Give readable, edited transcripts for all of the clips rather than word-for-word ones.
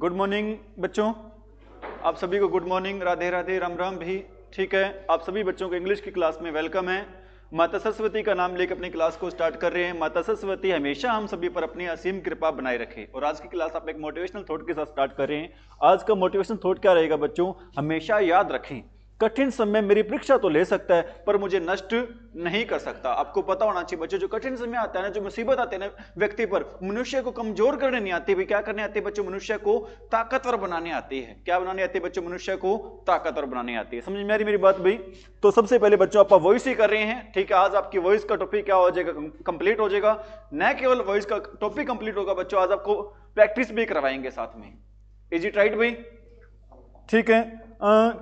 Good morning बच्चों, आप सभी को गुड मॉर्निंग, राधे राधे, राम राम भी। ठीक है, आप सभी बच्चों को इंग्लिश की क्लास में वेलकम है। माता सरस्वती का नाम लेकर अपनी क्लास को स्टार्ट कर रहे हैं। माता सरस्वती हमेशा हम सभी पर अपनी असीम कृपा बनाए रखे। और आज की क्लास आप एक मोटिवेशनल थॉट के साथ स्टार्ट कर रहे हैं। आज का मोटिवेशनल थॉट क्या रहेगा बच्चों? हमेशा याद रखें, कठिन समय मेरी परीक्षा तो ले सकता है पर मुझे नष्ट नहीं कर सकता। आपको पता होना चाहिए बच्चों, जो कठिन समय आता है ना, जो मुसीबत आते हैं ना व्यक्ति पर, मनुष्य को कमजोर करने नहीं आती भी, क्या करने आती है बच्चों? मनुष्य को ताकतवर बनाने आती है। क्या बनाने आती है बच्चों? मनुष्य को ताकतवर बनाने आती है। समझ में आ रही मेरी बात भाई? तो सबसे पहले बच्चों आप वॉइस ही कर रहे हैं। ठीक है, आज आपकी वॉइस का टॉपिक क्या हो जाएगा? कंप्लीट हो जाएगा। न केवल वॉइस का टॉपिक कंप्लीट होगा बच्चों, आज आपको प्रैक्टिस भी करवाएंगे साथ में। इज इट राइट भाई? ठीक है,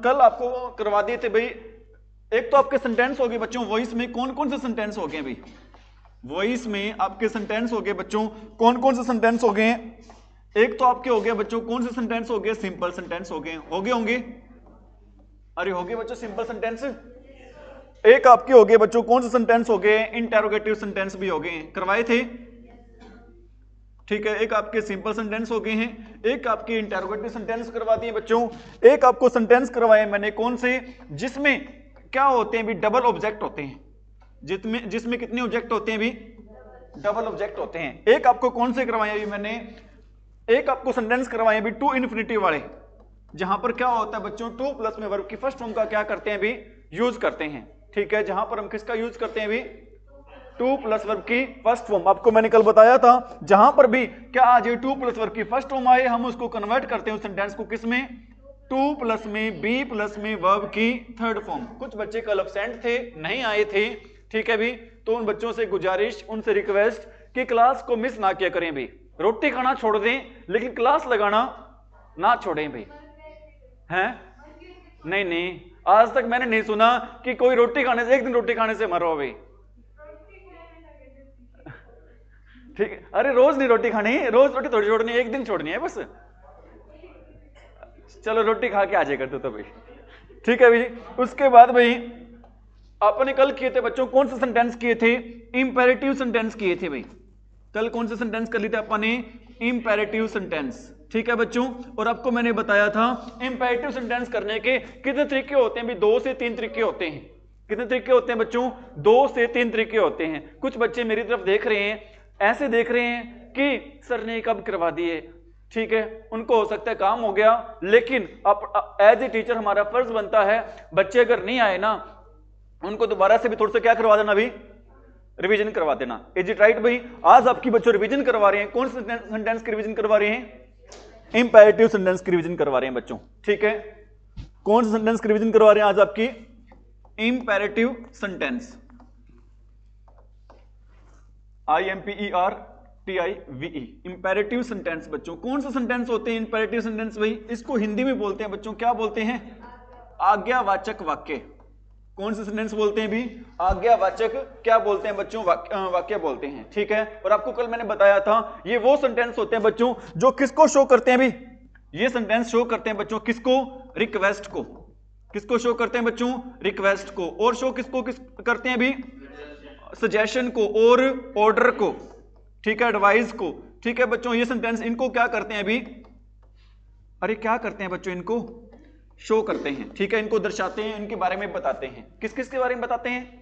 कल आपको करवा दिए थे भाई। एक तो आपके सेंटेंस हो गए बच्चों, वॉइस में कौन कौन से सेंटेंस हो गए भाई? वॉइस में आपके सेंटेंस हो गए बच्चों, कौन कौन से सेंटेंस हो गए? एक तो आपके हो गए बच्चों, कौन से सेंटेंस हो गए? सिंपल सेंटेंस हो गए होंगे। अरे हो गए बच्चों सिंपल सेंटेंस। एक आपके हो गए बच्चों, कौन से सेंटेंस हो गए? इंटेरोगेटिव सेंटेंस भी हो गए, करवाए थे। ठीक है, एक आपके सिंपल सेंटेंस हो गए हैं, एक आपके इंटेरोगेटिव सेंटेंस करवा दिए बच्चों। एक आपको सेंटेंस करवाए मैंने, कौन से? जिसमें क्या होते हैं भी? डबल ऑब्जेक्ट होते हैं। जिसमें कितने ऑब्जेक्ट होते हैं भी? डबल ऑब्जेक्ट होते हैं। एक आपको कौन से करवाए अभी मैंने? एक आपको सेंटेंस करवाए भी टू इन्फिनिटिव वाले, जहां पर क्या होता है बच्चों? टू प्लस में वर्ब की फर्स्ट फॉर्म का क्या करते हैं भी? यूज करते हैं। ठीक है, जहां पर हम किसका यूज करते हैं भी? टू प्लस वर्ब की फर्स्ट फॉर्म। आपको मैंने कल बताया था, जहां पर भी क्या आ जाए टू प्लस वर्ब की फर्स्ट फॉर्म आए, हम उसको कन्वर्ट करते हैं उस सेंटेंस को किस में? टू प्लस में बी प्लस में वर्ब की थर्ड फॉर्म। कुछ बच्चे कल एब्सेंट थे, नहीं आए थे। ठीक है भी, तो उन बच्चों से गुजारिश, उनसे रिक्वेस्ट कि क्लास को मिस ना किया करें भी। रोटी खाना छोड़ दें लेकिन क्लास लगाना ना छोड़ें भाई। हैं? नहीं नहीं, आज तक मैंने नहीं सुना कि कोई रोटी खाने से, एक दिन रोटी खाने से मरो भाई। ठीक है, अरे रोज नहीं रोटी खानी, रोज रोटी थोड़ी छोड़नी है, एक दिन छोड़नी है बस। चलो रोटी खा के आ जाए करते तो भाई। ठीक है भाई, उसके बाद भाई आपने कल किए थे बच्चों, कौन से सेंटेंस किए थे? इंपेरेटिव सेंटेंस किए थे भाई। कल कौन से सेंटेंस कर लिए थे आपने? Imperative sentence. ठीक है बच्चों, और आपको मैंने बताया था इंपेरेटिव सेंटेंस करने के कितने तरीके होते हैं भी? 2 से 3 तरीके होते हैं। कितने तरीके होते हैं बच्चों? 2 से 3 तरीके होते हैं। कुछ बच्चे मेरी तरफ देख रहे हैं, ऐसे देख रहे हैं कि सर ने कब करवा दिए। ठीक है, उनको हो सकता है काम हो गया, लेकिन अब एज ए टीचर हमारा फर्ज बनता है, बच्चे अगर नहीं आए ना, उनको दोबारा से भी थोड़ा सा क्या करवा देना भी? रिवीजन करवा देना। इज इट राइट भाई? आज आपकी बच्चों रिवीजन करवा रहे हैं। कौन से सेंटेंस की रिवीजन करवा रहे हैं? इंपेरेटिव सेंटेंस की रिवीजन करवा रहे हैं बच्चों। ठीक है, कौन से सेंटेंस की रिवीजन करवा रहे हैं आज? आपकी imperative sentence. IMPERATIVE, imperative sentence बच्चों। कौन से सेंटेंस होते हैं इंपेरेटिव सेंटेंस भाई? इसको हिंदी में बोलते हैं बच्चों, क्या बोलते हैं? आज्ञावाचक वाक्य। कौन से सेंटेंस बोलते हैं भी? आज्ञावाचक क्या बोलते हैं बच्चों? वाक्य बोलते हैं। ठीक है, और आपको कल मैंने बताया था, ये वो सेंटेंस होते हैं बच्चों जो किसको शो करते हैं भी? ये सेंटेंस शो करते हैं बच्चों किसको? रिक्वेस्ट को। किसको शो करते हैं बच्चों? रिक्वेस्ट को। और शो किसको करते हैं भी? सजेशन को और ऑर्डर को। ठीक है, एडवाइस को। ठीक है बच्चों, ये सेंटेंस इनको क्या करते हैं अभी? अरे क्या करते हैं बच्चों? इनको शो करते हैं। ठीक है, इनको दर्शाते हैं, इनके बारे में बताते हैं। किस किस के बारे में बताते हैं?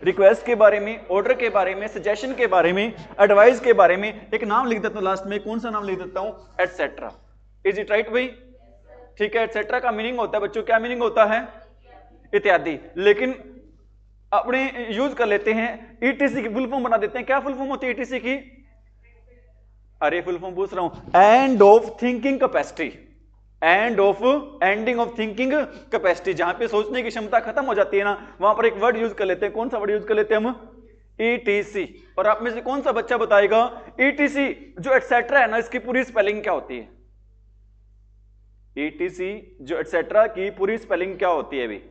रिक्वेस्ट के बारे में, ऑर्डर के बारे में, सजेशन के बारे में, एडवाइस के बारे में। एक नाम लिख देता हूं लास्ट में, कौन सा नाम लिख देता हूं? एटसेट्रा। इज इट राइट भाई? ठीक है, एटसेट्रा का मीनिंग होता है बच्चों, क्या मीनिंग होता है? इत्यादि। लेकिन अपने यूज कर लेते हैं, ईटीसी की फुल फॉर्म बना देते हैं। क्या फुल फॉर्म होती है ईटीसी की? अरे फुल फॉर्म पूछ रहा हूं, end of thinking capacity. End of, ending of thinking capacity. जहां पे सोचने की क्षमता खत्म हो जाती है ना, वहां पर एक वर्ड यूज कर लेते हैं। कौन सा वर्ड यूज कर लेते हैं हम? ईटीसी। और आप में से कौन सा बच्चा बताएगा ईटीसी जो एटसेट्रा है ना, इसकी पूरी स्पेलिंग क्या होती है? ईटीसी जो एटसेट्रा की पूरी स्पेलिंग क्या होती है अभी?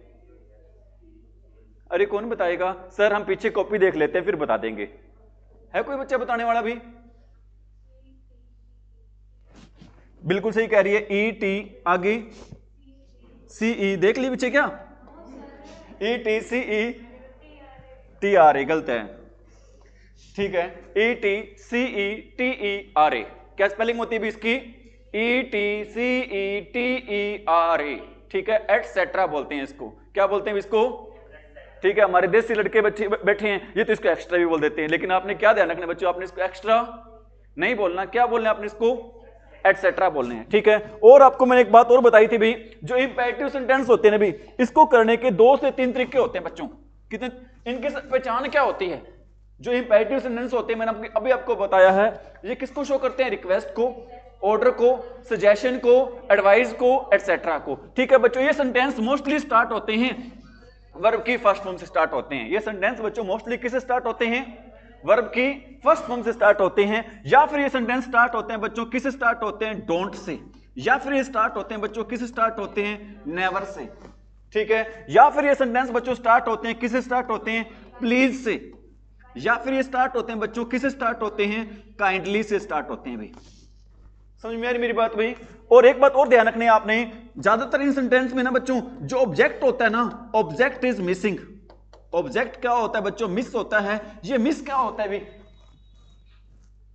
अरे कौन बताएगा? सर हम पीछे कॉपी देख लेते हैं फिर बता देंगे। है कोई बच्चा बताने वाला भी? बिल्कुल सही कह रही है, ET आगे CE। देख ली पीछे क्या? ETCETRA गलत है। ठीक है, ETCETERA क्या स्पेलिंग होती है भी इसकी? ETCETERA, ठीक है, एटसेट्रा बोलते हैं इसको। क्या बोलते हैं इसको? ठीक है, हमारे देसी लड़के बच्चे बैठे हैं, ये तो इसको एक्स्ट्रा भी बोल देते हैं, लेकिन आपने क्या ध्यान रखना बच्चों, आपने इसको एक्स्ट्रा नहीं बोलना, क्या बोलना है आपने इसको? एटसेट्रा बोलने हैं, ठीक है। और आपको मैंने एक बात और बताई थी भी, जो इंपेरेटिव सेंटेंस होते हैं ना भी, इसको करने के 2 से 3 तरीके होते हैं बच्चों। कितने? इनकी पहचान क्या होती है? जो इंपेरेटिव सेंटेंस होते हैं, मैंने अभी आपको बताया है, ये किसको शो करते हैं? रिक्वेस्ट को, ऑर्डर को, सजेशन को, एडवाइस को, एटसेट्रा को, ठीक है बच्चों। ये सेंटेंस मोस्टली स्टार्ट होते हैं वर्ब की फर्स्ट फॉर्म से स्टार्ट होते हैं। ये सेंटेंस बच्चों मोस्टली किससे स्टार्ट होते हैं? वर्ब की फर्स्ट फॉर्म से स्टार्ट होते हैं। या फिर ये सेंटेंस स्टार्ट होते हैं बच्चों किससे स्टार्ट होते हैं? Don't say. या फिर ये स्टार्ट होते हैं बच्चों किससे स्टार्ट होते हैं? नेवर से, ठीक है। या फिर ये सेंटेंस बच्चों स्टार्ट होते हैं किससे स्टार्ट होते हैं? प्लीज से। या फिर ये स्टार्ट होते हैं बच्चों किससे स्टार्ट होते हैं? काइंडली से स्टार्ट होते हैं भाई। समझ में आ रही मेरी बात भाई? और एक बात और ध्यान रखनी है आपने, ज्यादातर इन सेंटेंस में ना बच्चों जो ऑब्जेक्ट होता है ना, ऑब्जेक्ट इज मिसिंग। ऑब्जेक्ट क्या होता है बच्चों? मिस होता है। ये मिस क्या होता है भाई?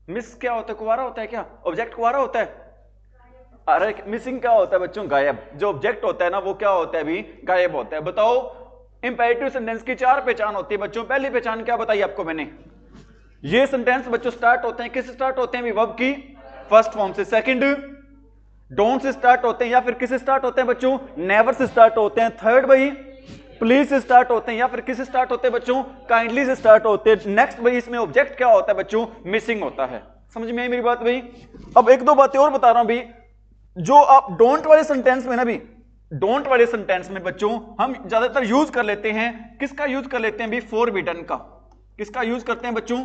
मिस क्या होता है? कुवारा होता है क्या? ऑब्जेक्ट कुवारा होता है? अरे मिसिंग क्या होता है बच्चों? गायब। जो ऑब्जेक्ट होता है ना वो क्या होता है भी? गायब होता है। बताओ, इंपेरेटिव सेंटेंस की 4 पहचान होती है बच्चों। पहली पहचान क्या बताई आपको मैंने? ये सेंटेंस बच्चों स्टार्ट होते हैं किससे स्टार्ट होते हैं? वर्ब की फर्स्ट फॉर्म से। सेकंड, डोंट से स्टार्ट होते हैं, या फिर किससे स्टार्ट होते हैं बच्चों? नेवर से स्टार्ट होते हैं। थर्ड भाई, प्लीज से स्टार्ट होते हैं, या फिर किससे स्टार्ट होते हैं बच्चों? काइंडली से स्टार्ट होते हैं। नेक्स्ट भाई, इसमें ऑब्जेक्ट क्या होता है बच्चों? मिसिंग होता है। समझ में आई मेरी बात भाई? अब एक दो बातें और बता रहा हूं भाई। जो आप डोंट वाले सेंटेंस में ना भी, डोंट वाले सेंटेंस में बच्चों हम ज्यादातर यूज कर लेते हैं, किसका यूज कर लेते हैं भी? फॉरबिडन का। किसका यूज करते हैं बच्चों?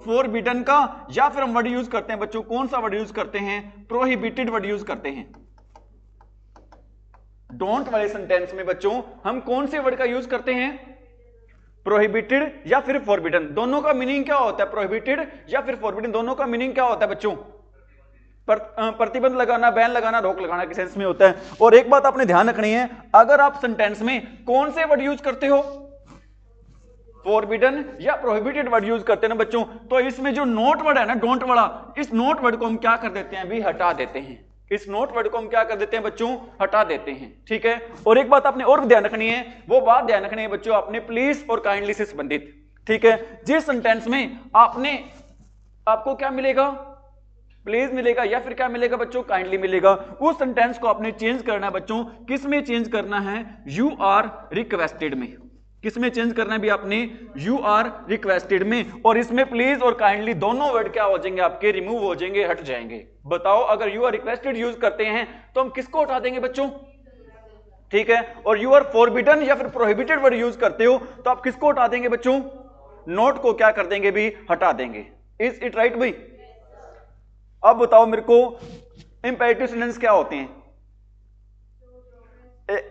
फॉरबिडन का। या फिर हम वर्ड यूज करते हैं बच्चों, कौन सा वर्ड यूज करते हैं? प्रोहिबिटेड वर्ड यूज करते हैं। डोंट वाले सेंटेंस में बच्चों हम कौन से वर्ड का यूज करते हैं? प्रोहिबिटेड या फिर फॉरबिडन। दोनों का मीनिंग क्या होता है? प्रोहिबिटेड या फिर फॉरबिडन, दोनों का मीनिंग क्या होता है बच्चों? प्रतिबंध लगाना, बैन लगाना, रोक लगाना के सेंस में होता है। और एक बात आपने ध्यान रखनी है, अगर आप सेंटेंस में कौन से वर्ड यूज करते हो, फॉरबिडन या प्रोहिबिटेड वर्ड यूज करते हैं ना बच्चों, तो इसमें जो नोट वर्ड है ना, डोंट वाला, इस नोट वर्ड को हम क्या कर देते हैं भी? हटा देते हैं। इस नोट वर्ड को हम क्या कर देते हैं बच्चों? हटा देते हैं, ठीक है। और एक बात आपने और ध्यान रखनी है, वो बात ध्यान रखनी है बच्चों आपने प्लीज और काइंडली से संबंधित, ठीक है। जिस सेंटेंस में आपको क्या मिलेगा? प्लीज मिलेगा, या फिर क्या मिलेगा बच्चों? काइंडली मिलेगा। उस सेंटेंस को आपने चेंज करना है बच्चों, किस में चेंज करना है? यू आर रिक्वेस्टेड में। किस में चेंज करना है भी आपने? यू आर रिक्वेस्टेड में। और इसमें प्लीज और काइंडली दोनों वर्ड क्या हो जाएंगे आपके? रिमूव हो जाएंगे, हट जाएंगे। बताओ, अगर यू आर रिक्वेस्टेड यूज करते हैं तो हम किसको हटा देंगे बच्चों? ठीक है। और यू आर फॉरबिडन या फिर प्रोहिबिटेड वर्ड यूज करते हो तो आप किसको हटा देंगे बच्चों? नोट को क्या कर देंगे भी? हटा देंगे। इज इट राइट भाई? अब बताओ मेरे को, इंपेरेटिव सेंटेंस क्या होते हैं?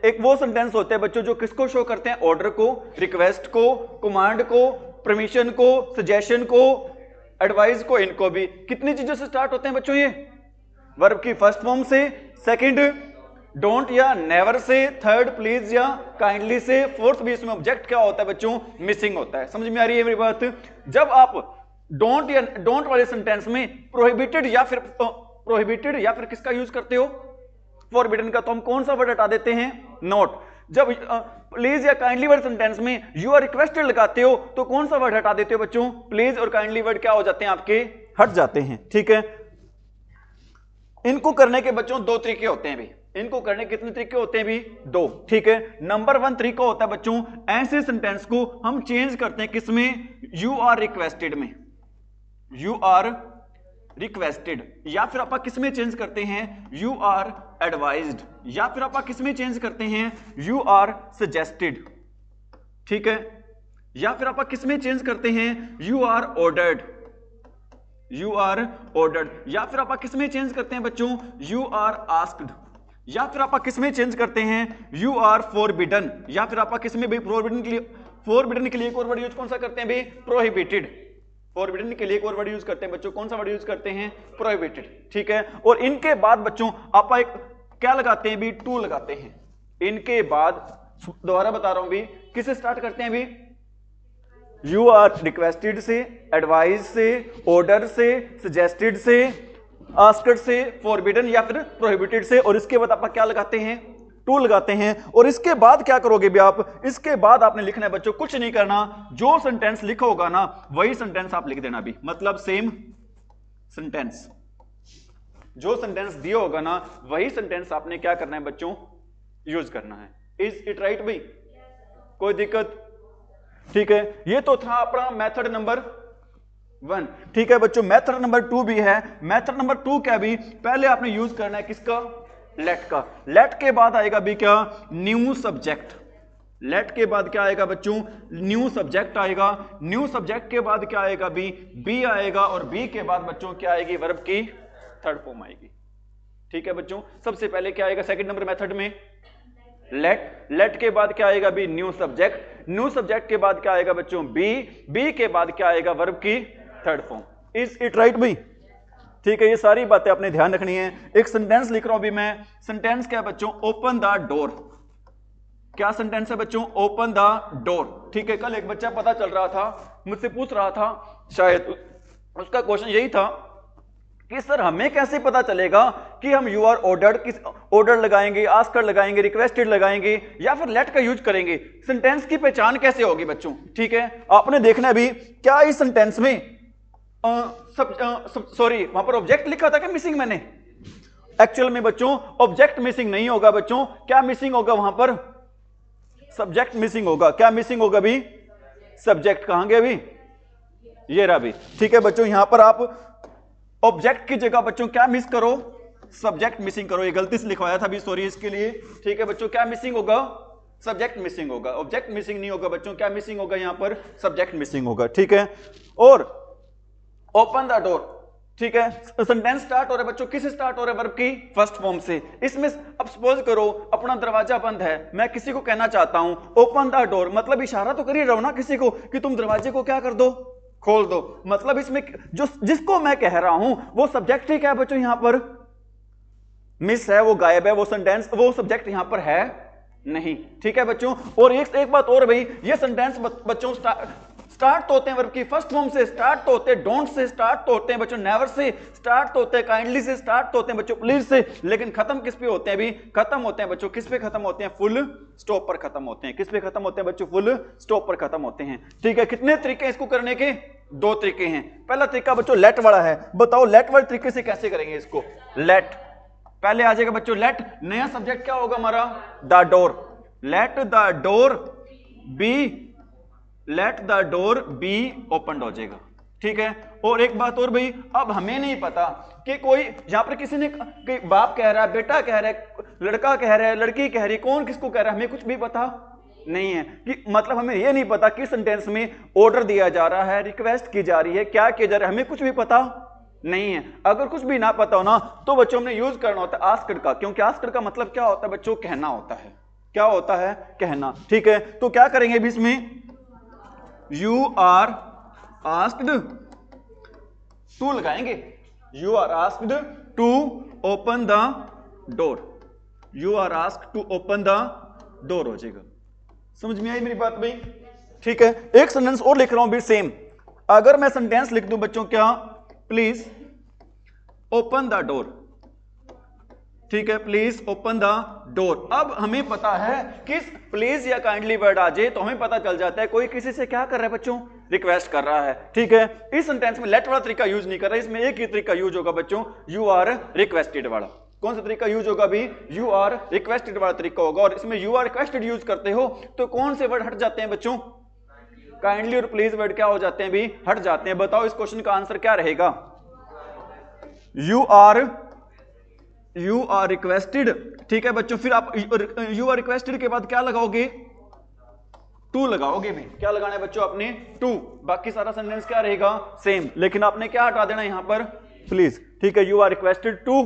एक वो सेंटेंस होते हैं बच्चों जो किसको शो करते हैं? ऑर्डर को, रिक्वेस्ट को, कमांड को, परमिशन को, सजेशन को, एडवाइस को, इनको भी। कितनी चीजों से स्टार्ट होते हैं बच्चों ये? वर्ब की फर्स्ट फॉर्म से। सेकंड, डोंट या नेवर से। थर्ड, प्लीज या काइंडली से। फोर्थ भी इसमें ऑब्जेक्ट क्या होता है बच्चों? मिसिंग होता है। समझ में आ रही है मेरी बात? जब आप डोंट वाले सेंटेंस में प्रोहिबिटेड या फिर किसका यूज करते हो? फॉरबिडन का, तो हम कौन सा वर्ड हटा देते हैं? नोट। जब प्लीज या काइंडली वर्ड सेंटेंस में यू आर रिक्वेस्टेड लगाते हो तो कौन सा वर्ड हटा देते हो बच्चों? प्लीज और काइंडली वर्ड क्या हो जाते हैं आपके? हट जाते हैं, ठीक है। इनको करने के बच्चों 2 तरीके होते हैं भी। इनको करने के कितने तरीके होते हैं भी? 2, ठीक है। नंबर 1 तरीका होता है बच्चों, ऐसे सेंटेंस को हम चेंज करते हैं किसमें? यू आर रिक्वेस्टेड में। You are requested. या फिर आप किसमें चेंज करते हैं? You are advised. या फिर आप किसमें चेंज करते हैं? यू आर सजेस्टेड, ठीक है। या फिर आप किसमें चेंज करते हैं? You are ordered. You are ordered. या फिर आप किसमें चेंज करते हैं बच्चों? You are asked. या फिर आप किसमें चेंज करते हैं? You are forbidden. या फिर आप किसमें भी? फॉरबिडन के लिए एक और वर्ड यूज कौन सा करते हैं भी? प्रोहिबिटेड। फॉरबिडन के लिए एक और वर्ड यूज करते हैं बच्चों, कौन सा वर्ड यूज करते हैं? प्रोहिबिटेड, ठीक है। और इनके बाद बच्चों आप एक क्या लगाते हैं भी? टू लगाते हैं। इनके बाद दोबारा बता रहा हूं भी, किससे स्टार्ट करते हैं भी? यू आर रिक्वेस्टेड से, एडवाइस से, ऑर्डर से, सजेस्टेड से, आस्क्ड से, फॉरबिडन या फिर प्रोहिबिटेड से, और इसके बाद आप क्या लगाते हैं, टू लगाते हैं। और इसके बाद क्या करोगे भी आप, इसके बाद आपने लिखना है बच्चों, कुछ नहीं करना, जो सेंटेंस लिखा होगा ना वही सेंटेंस आप लिख देना भी, मतलब सेम सेंटेंस, जो सेंटेंस दिया होगा ना वही सेंटेंस आपने क्या करना है बच्चों, यूज करना है। इज इट राइट भाई, कोई दिक्कत? ठीक है, ये तो था अपना मेथड नंबर 1। ठीक है बच्चों, मेथड नंबर 2 भी है। मेथड नंबर 2 क्या भी, पहले आपने यूज करना है किसका, लेट का। लेट के बाद आएगा भी क्या, न्यू सब्जेक्ट। लेट के बाद क्या आएगा बच्चों, न्यू सब्जेक्ट आएगा। न्यू सब्जेक्ट के बाद क्या आएगा बी आएगा, और बी के बाद बच्चों क्या आएगी, वर्ब की थर्ड फॉर्म आएगी। ठीक है बच्चों, सबसे पहले क्या आएगा सेकंड नंबर मेथड में, लेट। लेट के बाद क्या आएगा भी, न्यू सब्जेक्ट। न्यू सब्जेक्ट के बाद क्या आएगा बच्चों, बी के बाद क्या आएगा, वर्ब की third form. Is it right भाई? ठीक है, ये सारी बातें आपने ध्यान रखनी है। एक सेंटेंस लिख रहा हूं भी मैं, सेंटेंस क्या है बच्चों, ओपन द डोर। क्या सेंटेंस है बच्चों, ओपन द डोर। ठीक है, कल एक बच्चा पता चल रहा था, मुझसे पूछ रहा था, शायद उसका क्वेश्चन यही था कि सर हमें कैसे पता चलेगा कि हम यू आर ऑर्डर्ड, किस ऑर्डर लगाएंगे, आस्क्ड लगाएंगे, रिक्वेस्टेड लगाएंगे या फिर लेट का यूज करेंगे, सेंटेंस की पहचान कैसे होगी बच्चों? ठीक है, आपने देखना है भी क्या इस सेंटेंस में सॉरी वहां पर ऑब्जेक्ट लिखा था क्या मिसिंग मैंने? एक्चुअल में बच्चों ऑब्जेक्ट मिसिंग नहीं होगा बच्चों, क्या मिसिंग होगा वहां पर, सब्जेक्ट मिसिंग होगा। क्या मिसिंग होगा भी, सब्जेक्ट। कहां गया भी, ये रहा भी। ठीक है बच्चों, यहां पर आप ऑब्जेक्ट की जगह बच्चों क्या मिस करो, सब्जेक्ट मिसिंग करो। ये गलती से लिखवाया था भी, सॉरी इसके लिए। ठीक है बच्चों, क्या मिसिंग होगा, सब्जेक्ट मिसिंग होगा, ऑब्जेक्ट मिसिंग नहीं होगा बच्चों। क्या मिसिंग होगा यहां पर, सब्जेक्ट मिसिंग होगा। ठीक है, और ओपन द डोर। ठीक है, सेंटेंस स्टार्ट हो रहा है बच्चों, किससे स्टार्ट हो रहा है, वर्ब की फर्स्ट फॉर्म से। इसमें अब सपोज करो अपना दरवाजा बंद है, मैं किसी को कहना चाहता हूं ओपन द डोर, मतलब इशारा तो कर ही रहा हूं ना किसी को कि तुम दरवाजे को क्या कर दो, खोल दो। मतलब इसमें जो जिसको मैं कह रहा हूं वो सब्जेक्ट ही क्या है बच्चों, यहां पर मिस है, वो गायब है, वो सेंटेंस, वो सब्जेक्ट यहां पर है नहीं। ठीक है बच्चों, और एक बात और भाई, ये सेंटेंस बच्चों स्टार्ट तो होते हैं वर्ब की फर्स्ट फॉर्म से, स्टार्ट तो होते हैं डोंट से, स्टार्ट तो होते हैं बच्चों नेवर से, स्टार्ट तो होते हैं काइंडली से, स्टार्ट तो होते हैं बच्चों प्लीज से, लेकिन खत्म किस पे होते हैं भी, खत्म होते हैं बच्चों किस पे खत्म होते हैं, फुल स्टॉप पर खत्म होते हैं। किस पे खत्म होते हैं बच्चों, फुल स्टॉप पर खत्म होते हैं। ठीक है, कितने तरीके हैं इसको करने के, 2 तरीके हैं। पहला तरीका बच्चों लेट वाला है, बताओ लेट वाले तरीके से कैसे करेंगे इसको। लेट पहले आ जाएगा बच्चों, लेट नया सब्जेक्ट क्या होगा हमारा, the door. Let the door be, let the door be open हो जाएगा। ठीक है, और एक बात और भाई, अब हमें नहीं पता कि कोई यहां पर किसी ने बाप कह रहा है, बेटा कह रहा है, लड़का कह रहा है, लड़की कह रही है, कौन किसको कह रहा है, हमें कुछ भी पता नहीं है। कि मतलब हमें यह नहीं पता कि सेंटेंस में ऑर्डर दिया जा रहा है, रिक्वेस्ट की जा रही है, क्या किया जा रहा है, हमें कुछ भी पता नहीं है। अगर कुछ भी ना पता हो ना तो बच्चों हमने यूज करना होता है आस्क्ड का, क्योंकि आस्क्ड का मतलब क्या होता है बच्चों, कहना होता है। क्या होता है, कहना। ठीक है, तो क्या करेंगे अभी इसमें, यू आर आस्क्ड टू लगाएंगे, you are asked to open the door, you are asked to open the door हो जाएगा। समझ में आई मेरी बात भाई? ठीक है, एक सेंटेंस और लिख रहा हूं भी सेम। अगर मैं सेंटेंस लिख दूं बच्चों क्या, प्लीज ओपन द डोर। ठीक है, प्लीज ओपन द डोर। अब हमें पता है कि प्लीज या काइंडली वर्ड आ जाए तो हमें पता चल जाता है कोई किसी से क्या कर रहा है बच्चों, रिक्वेस्ट कर रहा है। ठीक है, इस सेंटेंस में लेट वाला तरीका यूज नहीं कर रहा है, इसमें एक ही तरीका यूज होगा बच्चों, यू आर रिक्वेस्टेड वाला। कौन सा तरीका यूज होगा भी, यू आर रिक्वेस्टेड वाला तरीका होगा। और इसमें यू आर रिक्वेस्टेड यूज करते हो तो कौन से वर्ड हट जाते हैं बच्चों, काइंडली और प्लीज वर्ड क्या हो जाते हैं भी, हट जाते हैं। बताओ इस क्वेश्चन का आंसर क्या रहेगा, यू आर रिक्वेस्टेड। ठीक है बच्चों, फिर आप यू आर रिक्वेस्टेड के बाद क्या लगाओगे, टू लगाओगे भी। क्या लगाना है बच्चों आपने, टू। बाकी सारा सेंटेंस क्या रहेगा, सेम, लेकिन आपने क्या हटा देना यहां पर, प्लीज। ठीक है, you are requested to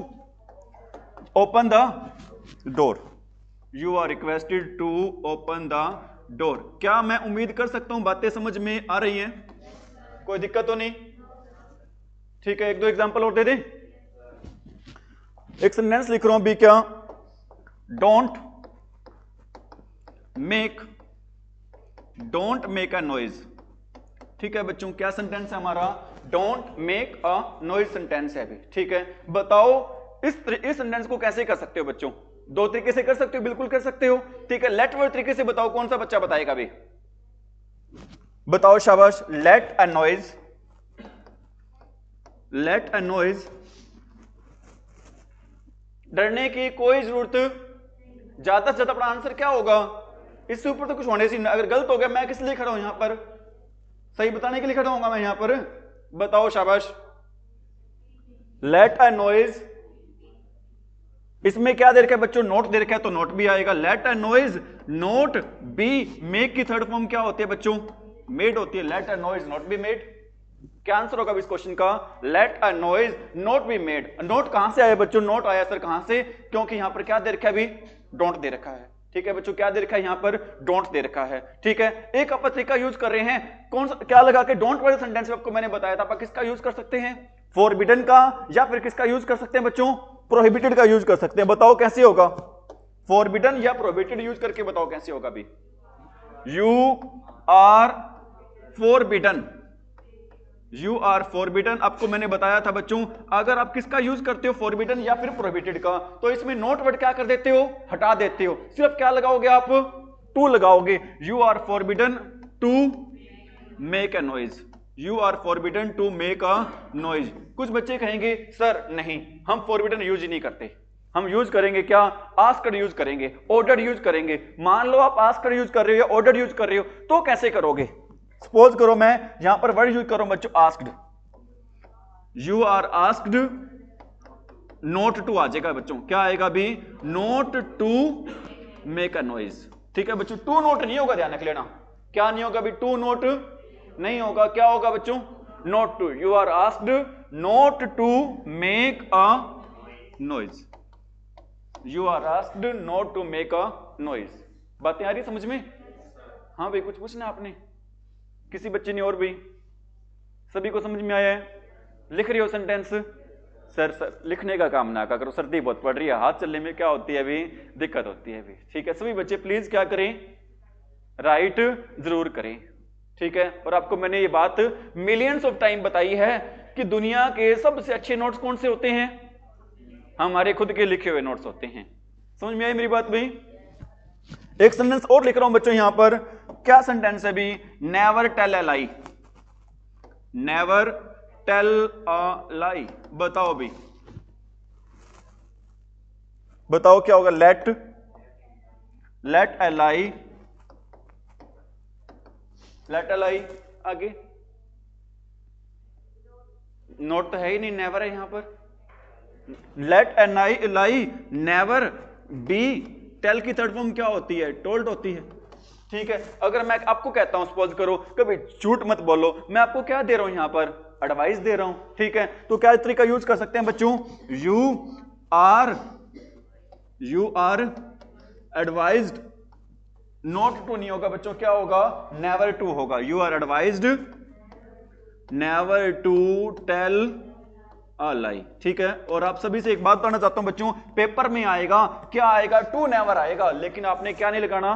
open the door, you are requested to open the door. क्या मैं उम्मीद कर सकता हूं बातें समझ में आ रही हैं, कोई दिक्कत तो नहीं? ठीक है, एक दो एग्जांपल और दे दें। एक सेंटेंस लिख रहा हूं भी क्या, डोंट मेक अ नॉइज। ठीक है बच्चों, क्या सेंटेंस है हमारा, don't make a noise sentence है भी, ठीक है। बताओ इस सेंटेंस को कैसे कर सकते हो बच्चों? दो तरीके से कर सकते हो, बिल्कुल कर सकते हो, ठीक है। लेट वर्ड तरीके से बताओ, कौन सा बच्चा बताएगा भी? बताओ, शाबाश। Let a noise, let a noise, डरने की कोई जरूरत, ज्यादा से ज्यादा अपना आंसर क्या होगा? इससे ऊपर तो कुछ होने से, अगर गलत हो गया मैं किस लिए खड़ा हूं यहां पर? सही बताने के लिए खड़ा होऊंगा मैं यहां पर। बताओ, शाबाश। लेट अ नॉइज, इसमें क्या दे रखा है बच्चों? नोट दे रखा है तो नोट भी आएगा। Let a noise not be, make की थर्ड फॉर्म क्या होती है बच्चों? मेड होती है। Let a noise not be made, क्या आंसर होगा इस क्वेश्चन का? Let a noise not be made. Not कहां से आया बच्चों? नोट आया सर कहां से? क्योंकि यहां पर क्या दे रखा है अभी? डोंट दे रखा है, ठीक है बच्चों। क्या दे रखा है यहां पर? डोंट दे रखा है, ठीक है। एक आप तरीका यूज कर रहे हैं, कौन सा? क्या लगा के डोंट वाले सेंटेंस में आपको मैंने बताया था, आप किसका यूज कर सकते हैं? फॉरबिडन का, या फिर किसका यूज कर सकते हैं बच्चों? प्रोहिबिटेड का यूज कर सकते हैं। बताओ कैसे होगा? फॉरबिडन या प्रोहिबिटेड यूज करके बताओ कैसे होगा अभी? You are forbidden, you are forbidden, आपको मैंने बताया था बच्चों, अगर आप किसका यूज करते हो? फॉरबिडन या फिर प्रोहिबिटेड का, तो इसमें नोट वर्ड क्या कर देते हो? हटा देते हो। सिर्फ क्या लगाओगे आप? टू लगाओगे। You are forbidden to make a noise, you are forbidden to make a noise. कुछ बच्चे कहेंगे सर नहीं, हम फॉरबिडन यूज ही नहीं करते, हम यूज करेंगे क्या? आस्क्ड यूज करेंगे, ऑर्डर्ड यूज करेंगे। मान लो आप आस्क्ड यूज कर रहे हो या ऑर्डर्ड यूज कर रहे हो, तो कैसे करोगे? सपोज करो मैं यहां पर वर्ड यूज करूं बच्चों asked, you are asked, not to आ जाएगा बच्चों, क्या आएगा अभी? Not to make a noise, ठीक है बच्चों। टू नोट नहीं होगा, ध्यान रख लेना। क्या नहीं होगा अभी? टू नोट नहीं होगा, क्या होगा बच्चों? Not to. You are asked not to make a noise, you are asked not to make a noise. बातें आ रही समझ में? हाँ भाई, कुछ पूछना आपने? किसी बच्चे ने? और भी सभी को समझ में आया है? लिख रही हो सेंटेंस? सर लिखने का काम ना करो, सर्दी बहुत पड़ रही है, हाथ चलने में क्या होती है अभी? दिक्कत होती है अभी, ठीक है। सभी बच्चे प्लीज क्या करें? राइट जरूर करें, ठीक है। और आपको मैंने ये बात मिलियंस ऑफ टाइम बताई है कि दुनिया के सबसे अच्छे नोट्स कौन से होते हैं? हमारे खुद के लिखे हुए नोट्स होते हैं। समझ में आई मेरी बात भाई? एक सेंटेंस और लिख रहा हूं बच्चों यहां पर, क्या सेंटेंस है भी? Never tell a lie, never tell a lie. बताओ भी, बताओ क्या होगा? Let, let a lie, let a lie, आगे नोट तो है ही नहीं, नेवर है यहां पर। Let a lie never be, tell की थर्ड फॉर्म क्या होती है? टोल्ड होती है, ठीक है। अगर मैं आपको कहता हूं, सपोज करो, कभी झूठ मत बोलो, मैं आपको क्या दे रहा हूं यहां पर? एडवाइस दे रहा हूं, ठीक है। तो क्या तरीका यूज कर सकते हैं बच्चों? You are advised, not to नहीं होगा बच्चों, क्या होगा? नेवर टू होगा। You are advised never to tell a lie, ठीक है। और आप सभी से एक बात बताना चाहता हूं बच्चों, पेपर में आएगा क्या आएगा? टू नेवर आएगा, लेकिन आपने क्या नहीं लगाना?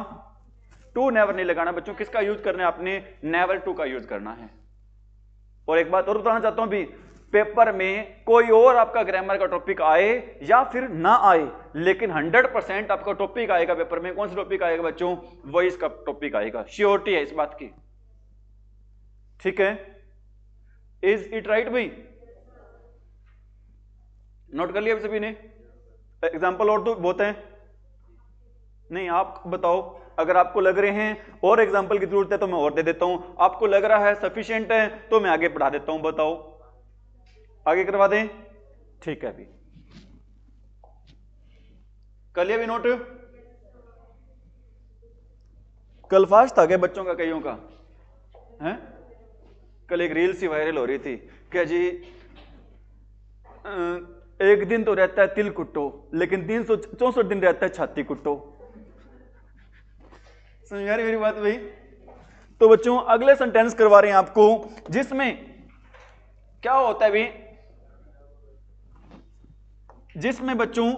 टू नेवर नहीं लगाना बच्चों। किसका यूज करना है आपने? नेवर टू का यूज करना है। और एक बात और बताना चाहता हूं भी, पेपर में कोई और आपका ग्रामर का टॉपिक आए या फिर ना आए, लेकिन 100% आपका टॉपिक आएगा पेपर में। कौन सा टॉपिक आएगा बच्चों? वॉइस का टॉपिक आएगा, श्योरिटी है इस बात की, ठीक है। इज इट राइट भाई? नोट कर लिया सभी ने? एग्जाम्पल और तो बहुत हैं, नहीं आप बताओ। अगर आपको लग रहे हैं और एग्जाम्पल की जरूरत है तो मैं और दे देता हूं, आपको लग रहा है सफिशिएंट है तो मैं आगे पढ़ा देता हूं। बताओ, आगे करवा दें? ठीक है, अभी कर लिया भी नोट? कल फास्ट था क्या बच्चों का, कईयों का है? कल एक रील सी वायरल हो रही थी, क्या जी एक दिन तो रहता है तिल कुट्टो, लेकिन 364 दिन रहता है छाती कुट्टो। समझ आ रही मेरी बात भाई? तो बच्चों अगले सेंटेंस करवा रहे हैं आपको, जिसमें क्या होता है भाई? जिसमें बच्चों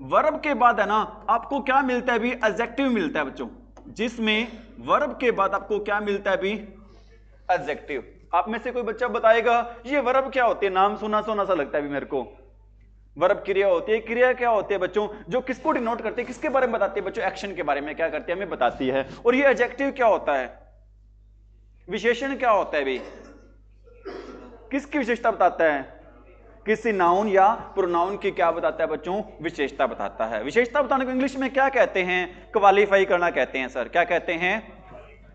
वर्ब के बाद है ना आपको क्या मिलता है भी? एडजेक्टिव मिलता है बच्चों। जिसमें वर्ब के बाद आपको क्या मिलता है भी? एडजेक्टिव। आप में से कोई बच्चा बताएगा ये वर्ब क्या होती है? नाम सुना सुना सा लगता है अभी मेरे को। वर्ब क्रिया होती है। क्रिया क्या होती है बच्चों? जो किसको डिनोट करते हैं, किसके बारे में बताती है बच्चों? एक्शन के बारे में क्या करती है, हमें बताती है। और ये एडजेक्टिव क्या होता है? विशेषण क्या होता है भाई? किसकी विशेषता बताता है? किसी नाउन या प्रोनाउन की क्या बताता है बच्चों? विशेषता बताता है। विशेषता बताने को इंग्लिश में क्या कहते हैं? क्वालिफाई करना कहते हैं सर। क्या कहते हैं?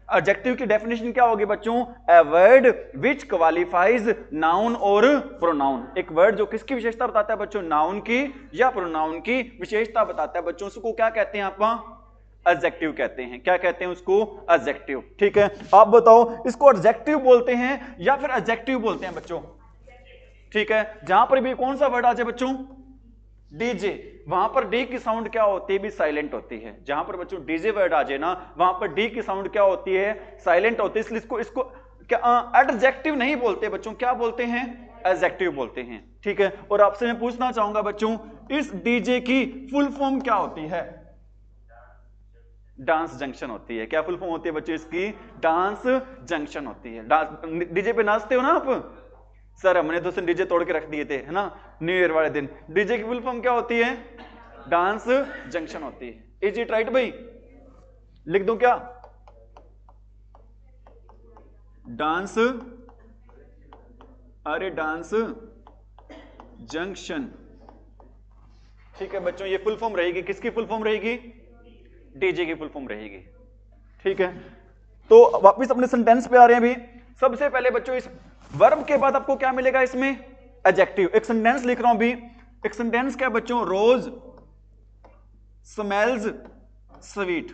एडजेक्टिव की डेफिनेशन क्या होगी बच्चों? A word which qualifies noun और प्रोनाउन। एक वर्ड जो किसकी विशेषता बताता है बच्चों? नाउन की या प्रोनाउन की विशेषता बताता है बच्चों। उसको क्या कहते हैं आप? एडजेक्टिव कहते हैं। क्या कहते हैं उसको? एडजेक्टिव। ठीक है, आप बताओ इसको एडजेक्टिव बोलते हैं या फिर एडजेक्टिव बोलते हैं बच्चों? ठीक है, जहां पर भी कौन सा वर्ड आ जाए बच्चों? डीजे, वहां पर डी की साउंड क्या होती है? भी साइलेंट होती है। जहां पर बच्चों डीजे वर्ड आ जाए ना, वहां पर डी की साउंड क्या होती है? साइलेंट होती है। इसलिए इसको क्या एडजेक्टिव नहीं बोलते बच्चों, क्या बोलते हैं? एडजेक्टिव बोलते हैं। ठीक है, और आपसे मैं पूछना चाहूंगा बच्चों, इस डीजे की फुल फॉर्म क्या होती है? डांस जंक्शन होती है। क्या फुल फॉर्म होती है बच्चों इसकी? डांस जंक्शन होती है। डांस, डीजे पे नाचते हो ना आप? सर हमने तो सिर्फ डीजे तोड़ के रख दिए थे, है ना, न्यू ईयर वाले दिन। डीजे की फुल फॉर्म क्या होती है? डांस जंक्शन होती है। इज इट राइट भाई? लिख दूं क्या? डांस, अरे डांस जंक्शन। ठीक है बच्चों, ये फुल फॉर्म रहेगी। किसकी फुल फॉर्म रहेगी? डीजे की फुल फॉर्म रहेगी। ठीक है, तो वापस अपने सेंटेंस पे आ रहे हैं अभी। सबसे पहले बच्चों इस वर्ब के बाद आपको क्या मिलेगा इसमें? एडजेक्टिव। एक सेंटेंस लिख रहा हूं अभी। एक सेंटेंस क्या है बच्चों? रोज स्मेल्स स्वीट।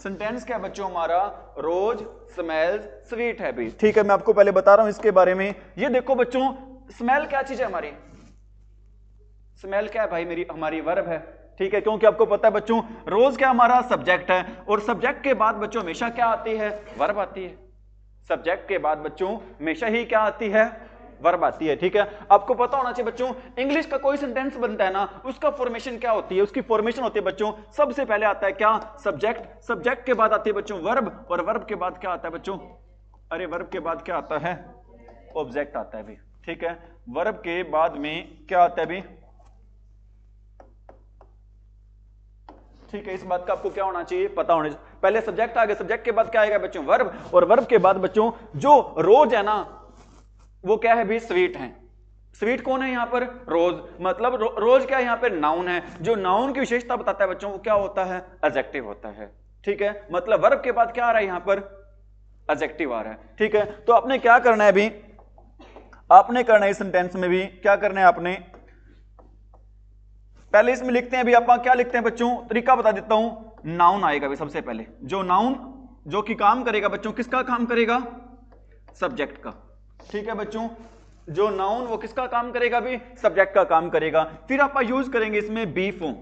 सेंटेंस क्या है बच्चों हमारा? रोज स्मेल्स स्वीट है भी। ठीक है, मैं आपको पहले बता रहा हूं इसके बारे में। ये देखो बच्चों, स्मेल क्या चीज है हमारी? स्मेल क्या है भाई? मेरी हमारी वर्ब है। ठीक है, क्योंकि आपको पता है बच्चों रोज क्या हमारा सब्जेक्ट है, और सब्जेक्ट के बाद बच्चों हमेशा क्या आती है? वर्ब आती है। सब्जेक्ट के बाद बच्चों हमेशा ही क्या आती है? वर्ब आती है। ठीक है, आपको पता होना चाहिए बच्चों, इंग्लिश का कोई सेंटेंस बनता है ना, उसका फॉर्मेशन क्या होती है? उसकी फॉर्मेशन होती है बच्चों, सबसे पहले आता है क्या? सब्जेक्ट। सब्जेक्ट के बाद आती है बच्चों वर्ब, और वर्ब के बाद क्या आता है बच्चों? अरे वर्ब के बाद क्या आता है? ऑब्जेक्ट आता है भी। ठीक है, वर्ब के बाद में क्या आता है भी? ठीक है, इस बात का आपको क्या होना चाहिए? पता होना चाहिए। पहले सब्जेक्ट आ गया, सब्जेक्ट के बाद क्या आएगा बच्चों? वर्ब, और वर्ब के बाद बच्चों जो रोज है ना, वो क्या है भी? स्वीट है। स्वीट कौन है यहाँ पर? रोज। मतलब रोज क्या है यहाँ पे? नाउन है। जो नाउन की विशेषता बताता है बच्चों, वो क्या होता है? एडजेक्टिव होता है। ठीक है, मतलब वर्ब के बाद क्या आ रहा है यहाँ पर? एडजेक्टिव आ रहा है। ठीक है, तो आपने क्या करना है अभी? आपने करना है इस सेंटेंस में भी क्या करना है आपने? पहले इसमें लिखते हैं अभी, आप क्या लिखते हैं बच्चों? तरीका बता देता हूं। नाउन आएगा भी सबसे पहले। जो नाउन जो कि काम करेगा बच्चों, किसका काम करेगा? सब्जेक्ट का। ठीक है बच्चों, जो नाउन वो किसका काम करेगा भी? सब्जेक्ट का काम करेगा। फिर आप यूज करेंगे इसमें बी फॉर्म।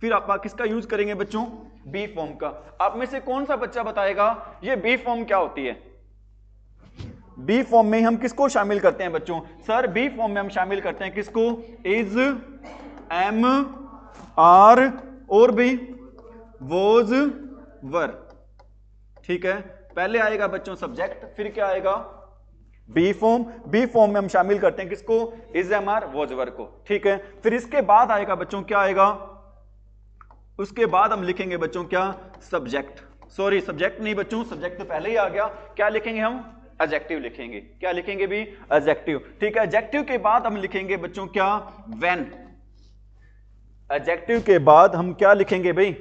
फिर आप किसका यूज करेंगे बच्चों? बी फॉर्म का। आप में से कौन सा बच्चा बताएगा ये बी फॉर्म क्या होती है? बी फॉर्म में हम किसको शामिल करते हैं बच्चों? सर बी फॉर्म में हम शामिल करते हैं किसको? इज, एम, आर और भी वोज, वर। ठीक है, पहले आएगा बच्चों सब्जेक्ट, फिर क्या आएगा? B form. बी फॉर्म में हम शामिल करते हैं किसको? इज, एम, आर, वोज, वर को। ठीक है, फिर इसके बाद आएगा बच्चों क्या आएगा? उसके बाद हम लिखेंगे बच्चों क्या? सब्जेक्ट। सॉरी, सब्जेक्ट नहीं बच्चों, सब्जेक्ट तो पहले ही आ गया। क्या लिखेंगे हम? एडजेक्टिव लिखेंगे। क्या लिखेंगे भी? एडजेक्टिव। ठीक है, एडजेक्टिव के बाद हम लिखेंगे बच्चों क्या? व्हेन। एडजेक्टिव के बाद हम क्या लिखेंगे भाई?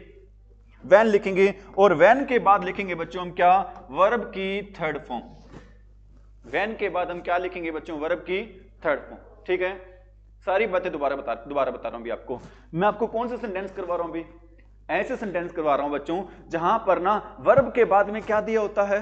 व्हेन लिखेंगे। और व्हेन के बाद लिखेंगे बच्चों हम क्या? वर्ब की थर्ड फॉर्म। व्हेन के बाद हम क्या लिखेंगे बच्चों? वर्ब की थर्ड फॉर्म। ठीक है, सारी बातें दोबारा बता रहा हूं अभी आपको। मैं आपको कौन सा सेंटेंस करवा रहा हूं अभी? ऐसे सेंटेंस करवा रहा हूं बच्चों जहां पर ना वर्ब के बाद में क्या दिया होता है?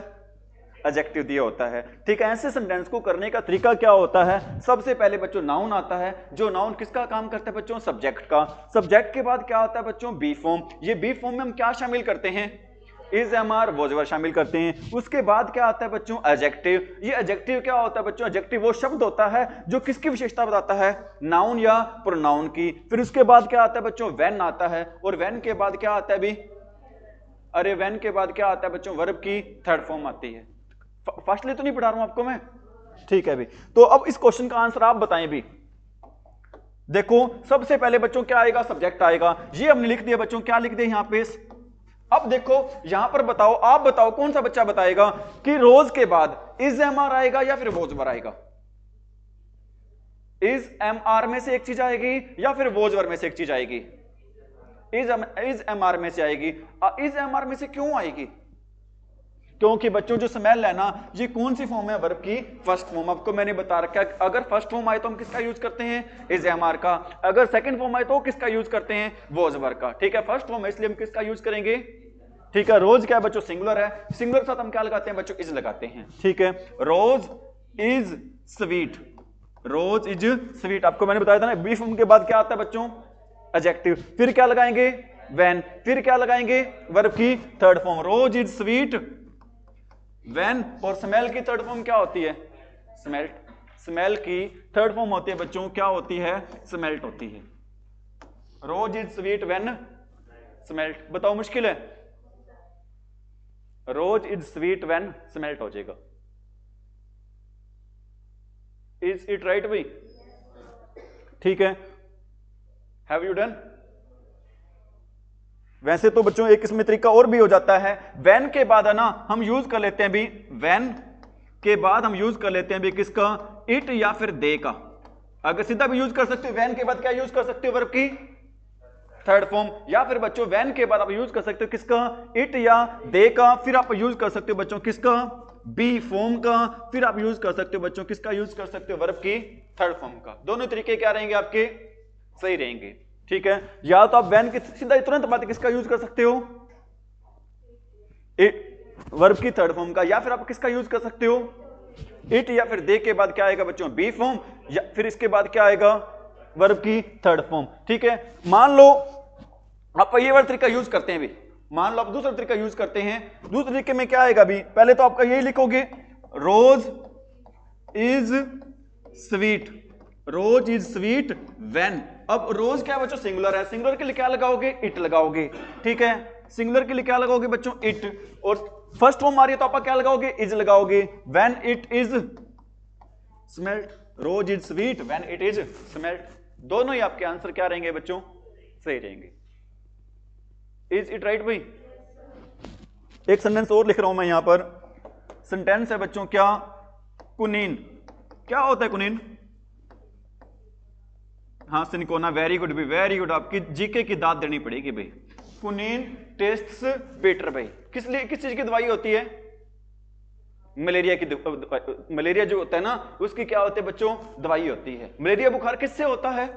एडजेक्टिव दिया होता है। ठीक है, ऐसे सेंटेंस को करने का तरीका क्या होता है? सबसे पहले बच्चों नाउन आता है। जो नाउन किसका काम करता है बच्चों? सब्जेक्ट का। सब्जेक्ट के बाद क्या आता है बच्चों? Be form. ये बी फॉर्म में हम क्या शामिल करते हैं? Is, am, are, was, were शामिल करते हैं। उसके बाद क्या आता है बच्चों? एडजेक्टिव। ये एडजेक्टिव क्या होता है बच्चों? एडजेक्टिव वो शब्द होता है जो किसकी विशेषता बताता है? नाउन या प्रोनाउन की। फिर उसके बाद क्या आता है बच्चों? व्हेन आता है। और व्हेन के बाद क्या आता है भी? अरे व्हेन के बाद क्या आता है बच्चों? वर्ब की थर्ड फॉर्म आती है। फास्टली तो नहीं पढ़ा रहा हूं आपको मैं, ठीक है भी। तो अब इस क्वेश्चन का आंसर आप बताएं भी। देखो सबसे पहले बच्चों क्या आएगा, सब्जेक्ट आएगा, ये हमने लिख दिया बच्चों, क्या लिख दिया यहां पे। अब देखो यहां पर बताओ, आप बताओ कौन सा बच्चा बताएगा कि रोज के बाद इज एम आर आएगा या फिर वोज वर आएगा। इज एम आर में से एक चीज आएगी या फिर वोज वर में से एक चीज आएगी। इज एम आर में से आएगी। इज एम आर में से क्यों आएगी, क्योंकि बच्चों जो स्मेल है ना, ये कौन सी फॉर्म है, वर्ब की फर्स्ट फॉर्म। आपको मैंने बता रखा है, अगर फर्स्ट फॉर्म आए तो हम किसका यूज करते हैं, इज एम आर का। अगर सेकंड फॉर्म आए तो किसका यूज करते हैं, वॉज वर का। ठीक है, फर्स्ट फॉर्म है इसलिए हम किसका यूज करेंगे। ठीक है, रोज क्या है बच्चों, सिंगुलर है, सिंगुलर के साथ हम क्या लगाते हैं बच्चों, इज लगाते हैं। ठीक है, rose is sweet, rose is sweet. आपको मैंने बताया था ना, बी फॉर्म के बाद क्या आता है बच्चों, एडजेक्टिव। फिर क्या लगाएंगे, व्हेन। फिर क्या लगाएंगे, वर्ब की third form, rose is sweet when. और स्मेल की थर्ड फॉर्म क्या होती है, स्मेल्ट। स्मेल की थर्ड फॉर्म होती है बच्चों, क्या होती है, स्मेल्ट होती है। Rose is sweet when smelt. बताओ मुश्किल है, rose is sweet when smelt हो जाएगा। इज इट राइट भाई, ठीक है, हैव यू डन। वैसे तो बच्चों एक इसमें तरीका और भी हो जाता है, व्हेन के बाद है ना हम यूज कर लेते हैं भी, व्हेन के बाद हम यूज कर लेते हैं भी किसका, इट या फिर दे का। अगर सीधा भी यूज कर सकते हो, व्हेन के बाद क्या यूज कर सकते हो, वर्ब की थर्ड फॉर्म। या फिर बच्चों व्हेन के बाद आप यूज कर सकते हो किसका, इट या दे का। फिर आप यूज कर सकते हो बच्चों किसका, बी फॉर्म का। फिर आप यूज कर सकते हो बच्चों किसका, यूज कर सकते हो वर्ब की थर्ड फॉर्म का। दोनों तरीके क्या रहेंगे आपके, सही रहेंगे। ठीक है, या तो आप व्हेन की सीधा तुरंत बात किसका यूज कर सकते हो, वर्ब की थर्ड फॉर्म का। या फिर आप किसका यूज कर सकते हो, इट या फिर दे के बाद क्या आएगा बच्चों, बी फॉर्म। या फिर इसके बाद क्या आएगा, वर्ब की थर्ड फॉर्म। ठीक है, मान लो आप ये वाला तरीका यूज करते हैं भी, मान लो आप दूसरा तरीका यूज करते हैं। दूसरे तरीके में क्या आएगा भी, पहले तो आपका यही लिखोगे, rose is sweet, rose is sweet when. अब रोज क्या है बच्चों, सिंगुलर है, सिंगुलर के लिए क्या लगाओगे, इट लगाओगे। ठीक है, सिंगुलर के लिए क्या लगाओगे बच्चों, इट। और फर्स्ट फॉर्म आ रही है तो आप क्या लगाओगे, इज लगाओगे। When it is smelt, rose is sweet when it is smelt. दोनों ही आपके आंसर क्या रहेंगे बच्चों, सही रहेंगे। इज इट राइट भाई। एक सेंटेंस और लिख रहा हूं मैं यहां पर, सेंटेंस है बच्चों क्या, कुनीन। क्या होता है कुनीन, हाँ सिनकोना, वेरी गुड भाई, वेरी गुड। आपकी जीके की दाद देनी पड़ेगी भाई। कुनीन टेस्ट्स बेटर भाई, किस लिए, किस चीज की दवाई होती है, मलेरिया की। मलेरिया जो होता है ना, उसकी क्या होती है बच्चों, दवाई होती है। मलेरिया बुखार किससे होता है,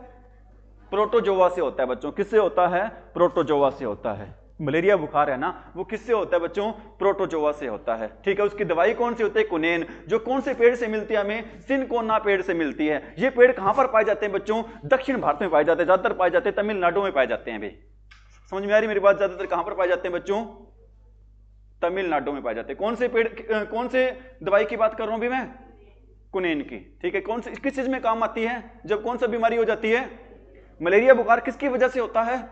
प्रोटोजोआ से होता है बच्चों। किससे होता है, प्रोटोजोआ से होता है। मलेरिया बुखार है ना, वो किससे होता है बच्चों, प्रोटोजोआ से होता है। ठीक है, उसकी दवाई कौन सी होती है, कुनेन। जो कौन से पेड़ से मिलती है हमें, सिनकोना पेड़ से मिलती है। ये पेड़ कहां पर पाए जाते हैं बच्चों, दक्षिण भारत में पाए जाते हैं, ज्यादातर पाए जाते हैं तमिलनाडु में पाए जाते हैं भाई। समझ में आ रही मेरी बात, ज्यादातर कहां पर पाए जाते हैं बच्चों, तमिलनाडु में पाए जाते हैं। कौन से पेड़, कौन से दवाई की बात कर रहा हूं भी मैं, कुनेन की। ठीक है, कौन से, किस चीज में काम आती है, जब कौन सा बीमारी हो जाती है, मलेरिया बुखार किसकी वजह से होता है,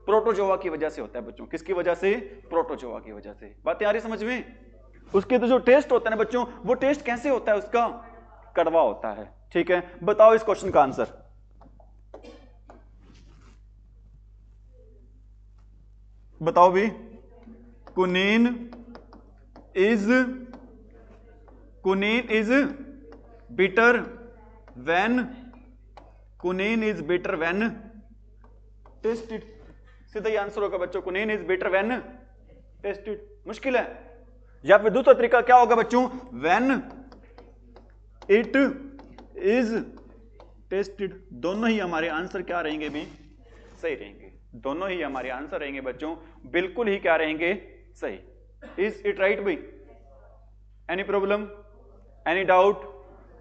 प्रोटोजोआ की वजह से होता है बच्चों। किसकी वजह से, प्रोटोजोआ की वजह से। बातें आ रही समझ में। उसके तो जो टेस्ट होता है ना बच्चों, वो टेस्ट कैसे होता है उसका, कड़वा होता है। ठीक है, बताओ इस क्वेश्चन का आंसर। बताओ भी, quinine is bitter when, quinine is bitter when tested. सीधा ही आंसर होगा बच्चों, quinine is bitter when tested. मुश्किल है। या फिर दूसरा तरीका क्या होगा बच्चों, व्हेन इट इज टेस्टेड। दोनों ही हमारे आंसर क्या रहेंगे भी, सही रहेंगे। दोनों ही हमारे आंसर रहेंगे बच्चों, बिल्कुल ही क्या रहेंगे, सही। इज इट राइट भाई। Any problem, any doubt,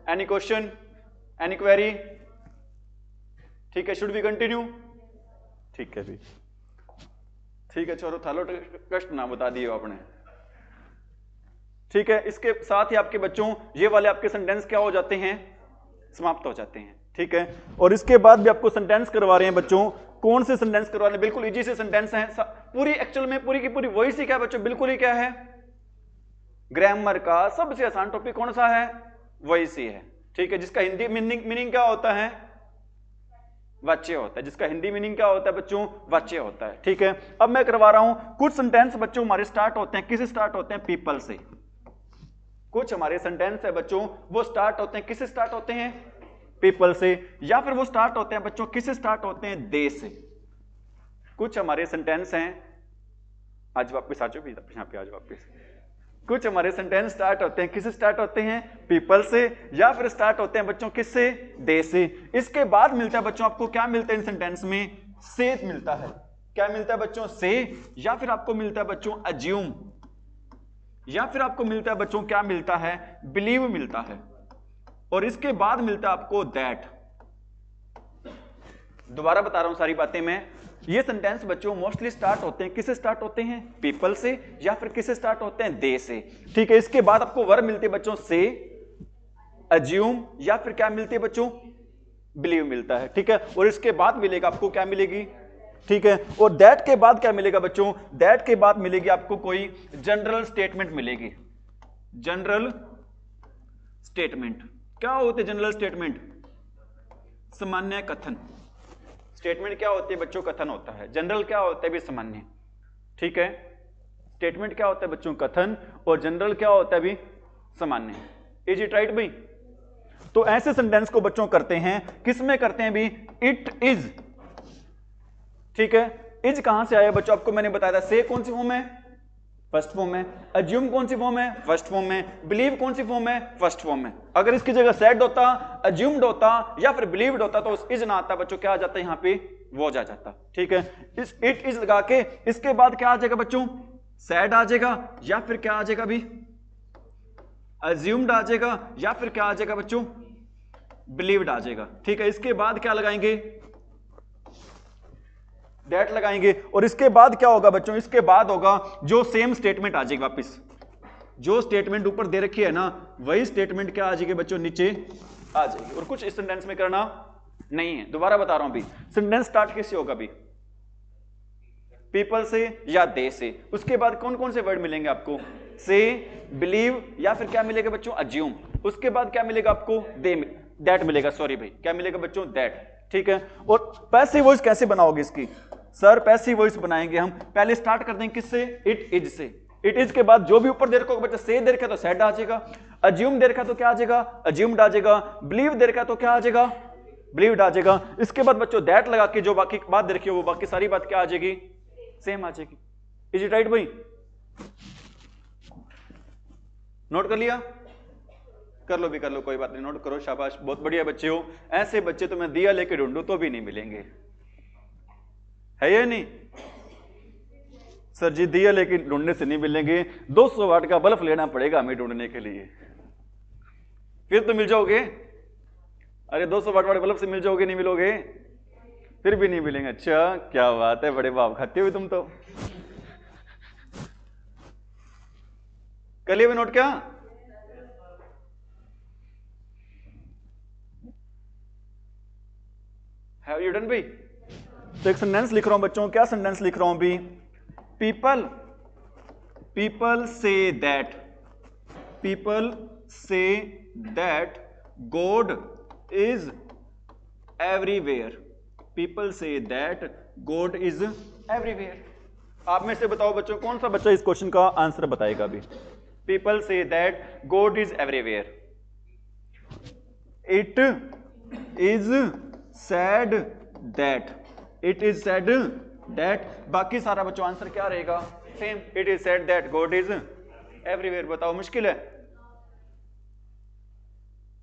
any question, any query. ठीक है, शुड वी कंटिन्यू। ठीक है भी, ठीक है, चलो थालो कष्ट ना बता दिए आपने। ठीक है, इसके साथ ही आपके बच्चों ये वाले आपके सेंटेंस क्या हो जाते हैं, समाप्त हो जाते हैं। ठीक है, और इसके बाद भी आपको सेंटेंस करवा रहे हैं बच्चों। कौन से सेंटेंस करवा रहे हैं, बिल्कुल इजी से सेंटेंस हैं। पूरी एक्चुअल में पूरी की पूरी वही सी क्या है बच्चों, बिल्कुल ही क्या है, ग्रामर का सबसे आसान टॉपिक कौन सा है? वही सी है, ठीक है, जिसका हिंदी मीनिंग क्या होता है? वाच्य होता है। जिसका हिंदी मीनिंग क्या होता है बच्चों? वाच्य होता है, ठीक है। अब मैं करवा रहा हूं कुछ सेंटेंस बच्चों हमारे स्टार्ट होते हैं, किससे स्टार्ट होते हैं? पीपल से। कुछ हमारे सेंटेंस है बच्चों वो स्टार्ट होते हैं, किससे स्टार्ट होते हैं? पीपल से। या फिर वो स्टार्ट होते हैं बच्चों किससे स्टार्ट होते हैं? दे से। कुछ हमारे सेंटेंस हैं, आज वापस आ जाओ यहाँ पे, आज वापस। कुछ हमारे सेंटेंस स्टार्ट होते हैं किससे स्टार्ट होते हैं? पीपल से। या फिर स्टार्ट होते हैं बच्चों किससे? दे से। इसके बाद मिलता है बच्चों आपको क्या मिलता है इन सेंटेंस में? से मिलता है। क्या मिलता है बच्चों? से। या फिर आपको मिलता है बच्चों अज्यूम। या फिर आपको मिलता है बच्चों क्या मिलता है? बिलीव मिलता है। और इसके बाद मिलता है आपको दैट। दोबारा बता रहा हूं सारी बातें मैं। ये सेंटेंस बच्चों मोस्टली स्टार्ट होते हैं किससे स्टार्ट होते हैं? पीपल से। या फिर किससे स्टार्ट होते हैं? दे से, ठीक है। इसके बाद आपको वर्ब मिलते हैं बच्चों से, अज्यूम, या फिर क्या मिलती है बच्चों? बिलीव मिलता है, ठीक है। और इसके बाद मिलेगा आपको क्या मिलेगी? ठीक है। और दैट के बाद क्या मिलेगा बच्चों? दैट के बाद मिलेगी आपको कोई जनरल स्टेटमेंट मिलेगी। जनरल स्टेटमेंट क्या होते? जनरल स्टेटमेंट सामान्य कथन। स्टेटमेंट क्या होती है बच्चों? कथन होता है। जनरल क्या होता है भी? सामान्य, ठीक है। स्टेटमेंट क्या होता है बच्चों? कथन। और जनरल क्या होता है भी? सामान्य। इज इट राइट भाई? तो ऐसे सेंटेंस को बच्चों करते हैं किसमें करते हैं भी? इट इज, ठीक है। इज कहां से आया बच्चों? आपको मैंने बताया था। से कौन सी फॉर्म है? फर्स्ट फॉर्म है। अज्यूम कौन सी फॉर्म है? फर्स्ट फॉर्म है। बिलीव कौन सी फॉर्म है? फर्स्ट फॉर्म है। अगर इसकी जगह सेड होता, अज्यूम्ड होता या फिर बिलीव्ड होता तो इज ना आता बच्चों, क्या आ जाता यहां पे? वो जा जाता, ठीक है। इस इट इज लगा के इसके बाद क्या आ जाएगा बच्चों? सेड आ जाएगा, या फिर क्या आ जाएगा भी? अज्यूम्ड आ जाएगा, या फिर क्या आ जाएगा बच्चों? बिलीव्ड आ जाएगा, ठीक है। इसके बाद क्या लगाएंगे? दैट लगाएंगे। और इसके बाद क्या होगा बच्चों? इसके बाद होगा जो सेम स्टेटमेंट आ जाएगी वापस। जो स्टेटमेंट ऊपर दे रखी है ना वही स्टेटमेंट क्या आ जाएगी बच्चों? नीचे आ जाएगी। और कुछ इस सेंटेंस में करना नहीं है। दोबारा बता रहा हूं अभी, सेंटेंस स्टार्ट किससे होगा अभी? पीपल से या दे से। उसके बाद कौन कौन से वर्ड मिलेंगे आपको? से, बिलीव, या फिर क्या मिलेगा बच्चों? अज्यूम। उसके बाद क्या मिलेगा आपको? दे, दैट मिलेगा। सॉरी भाई, क्या मिलेगा बच्चों? दैट, ठीक है। और पैसिव वॉइस कैसे बनाओगे इसकी? सर पैसिव वॉइस बनाएंगे हम। पहले स्टार्ट कर देंगे किससे? इट इज से। इट इज के बाद जो भी ऊपर दे रखा होगा बच्चा, से दे रखा तो सेड आ जाएगा, अज्यूम दे रखा तो क्या आ जाएगा? अज्यूम्ड आ जाएगा, बिलीव दे रखा तो क्या आ जाएगा? बिलीव्ड आ जाएगा। इसके बाद बच्चों दैट लगा के जो बाकी बात दे रखी है वो बाकी सारी बात क्या आ जाएगी? सेम आ जाएगी। इज इट राइट भाई? नोट कर लिया? कर लो भी, कर लो, कोई बात नहीं, नोट करो, शाबाश, बहुत बढ़िया बच्चे हो। ऐसे बच्चे तो मैं दिया लेके ढूंढूं तो भी नहीं मिलेंगे, है या नहीं? सर जी दिया लेके ढूंढने से नहीं मिलेंगे, 200 वाट का बल्ब लेना पड़ेगा हमें ढूंढने के लिए, फिर तो मिल जाओगे। अरे 200 वाट वाले बल्ब से मिल जाओगे, नहीं मिलोगे? फिर भी नहीं मिलेंगे। अच्छा क्या बात है, बड़े भाव खाते हो तुम तो। कर लिया भी नोट? क्या हैव यू डन भाई? तो एक सेंटेंस लिख रहा हूं बच्चों, क्या सेंटेंस लिख रहा हूं भी? People say that, people say that God is everywhere. People say that God is everywhere. आप में से बताओ बच्चों कौन सा बच्चा इस क्वेश्चन का आंसर बताएगा अभी? People say that God is everywhere. It is said that, it is said that. बाकी सारा बच्चों आंसर क्या रहेगा? Same. It is said that God is everywhere. बताओ मुश्किल है?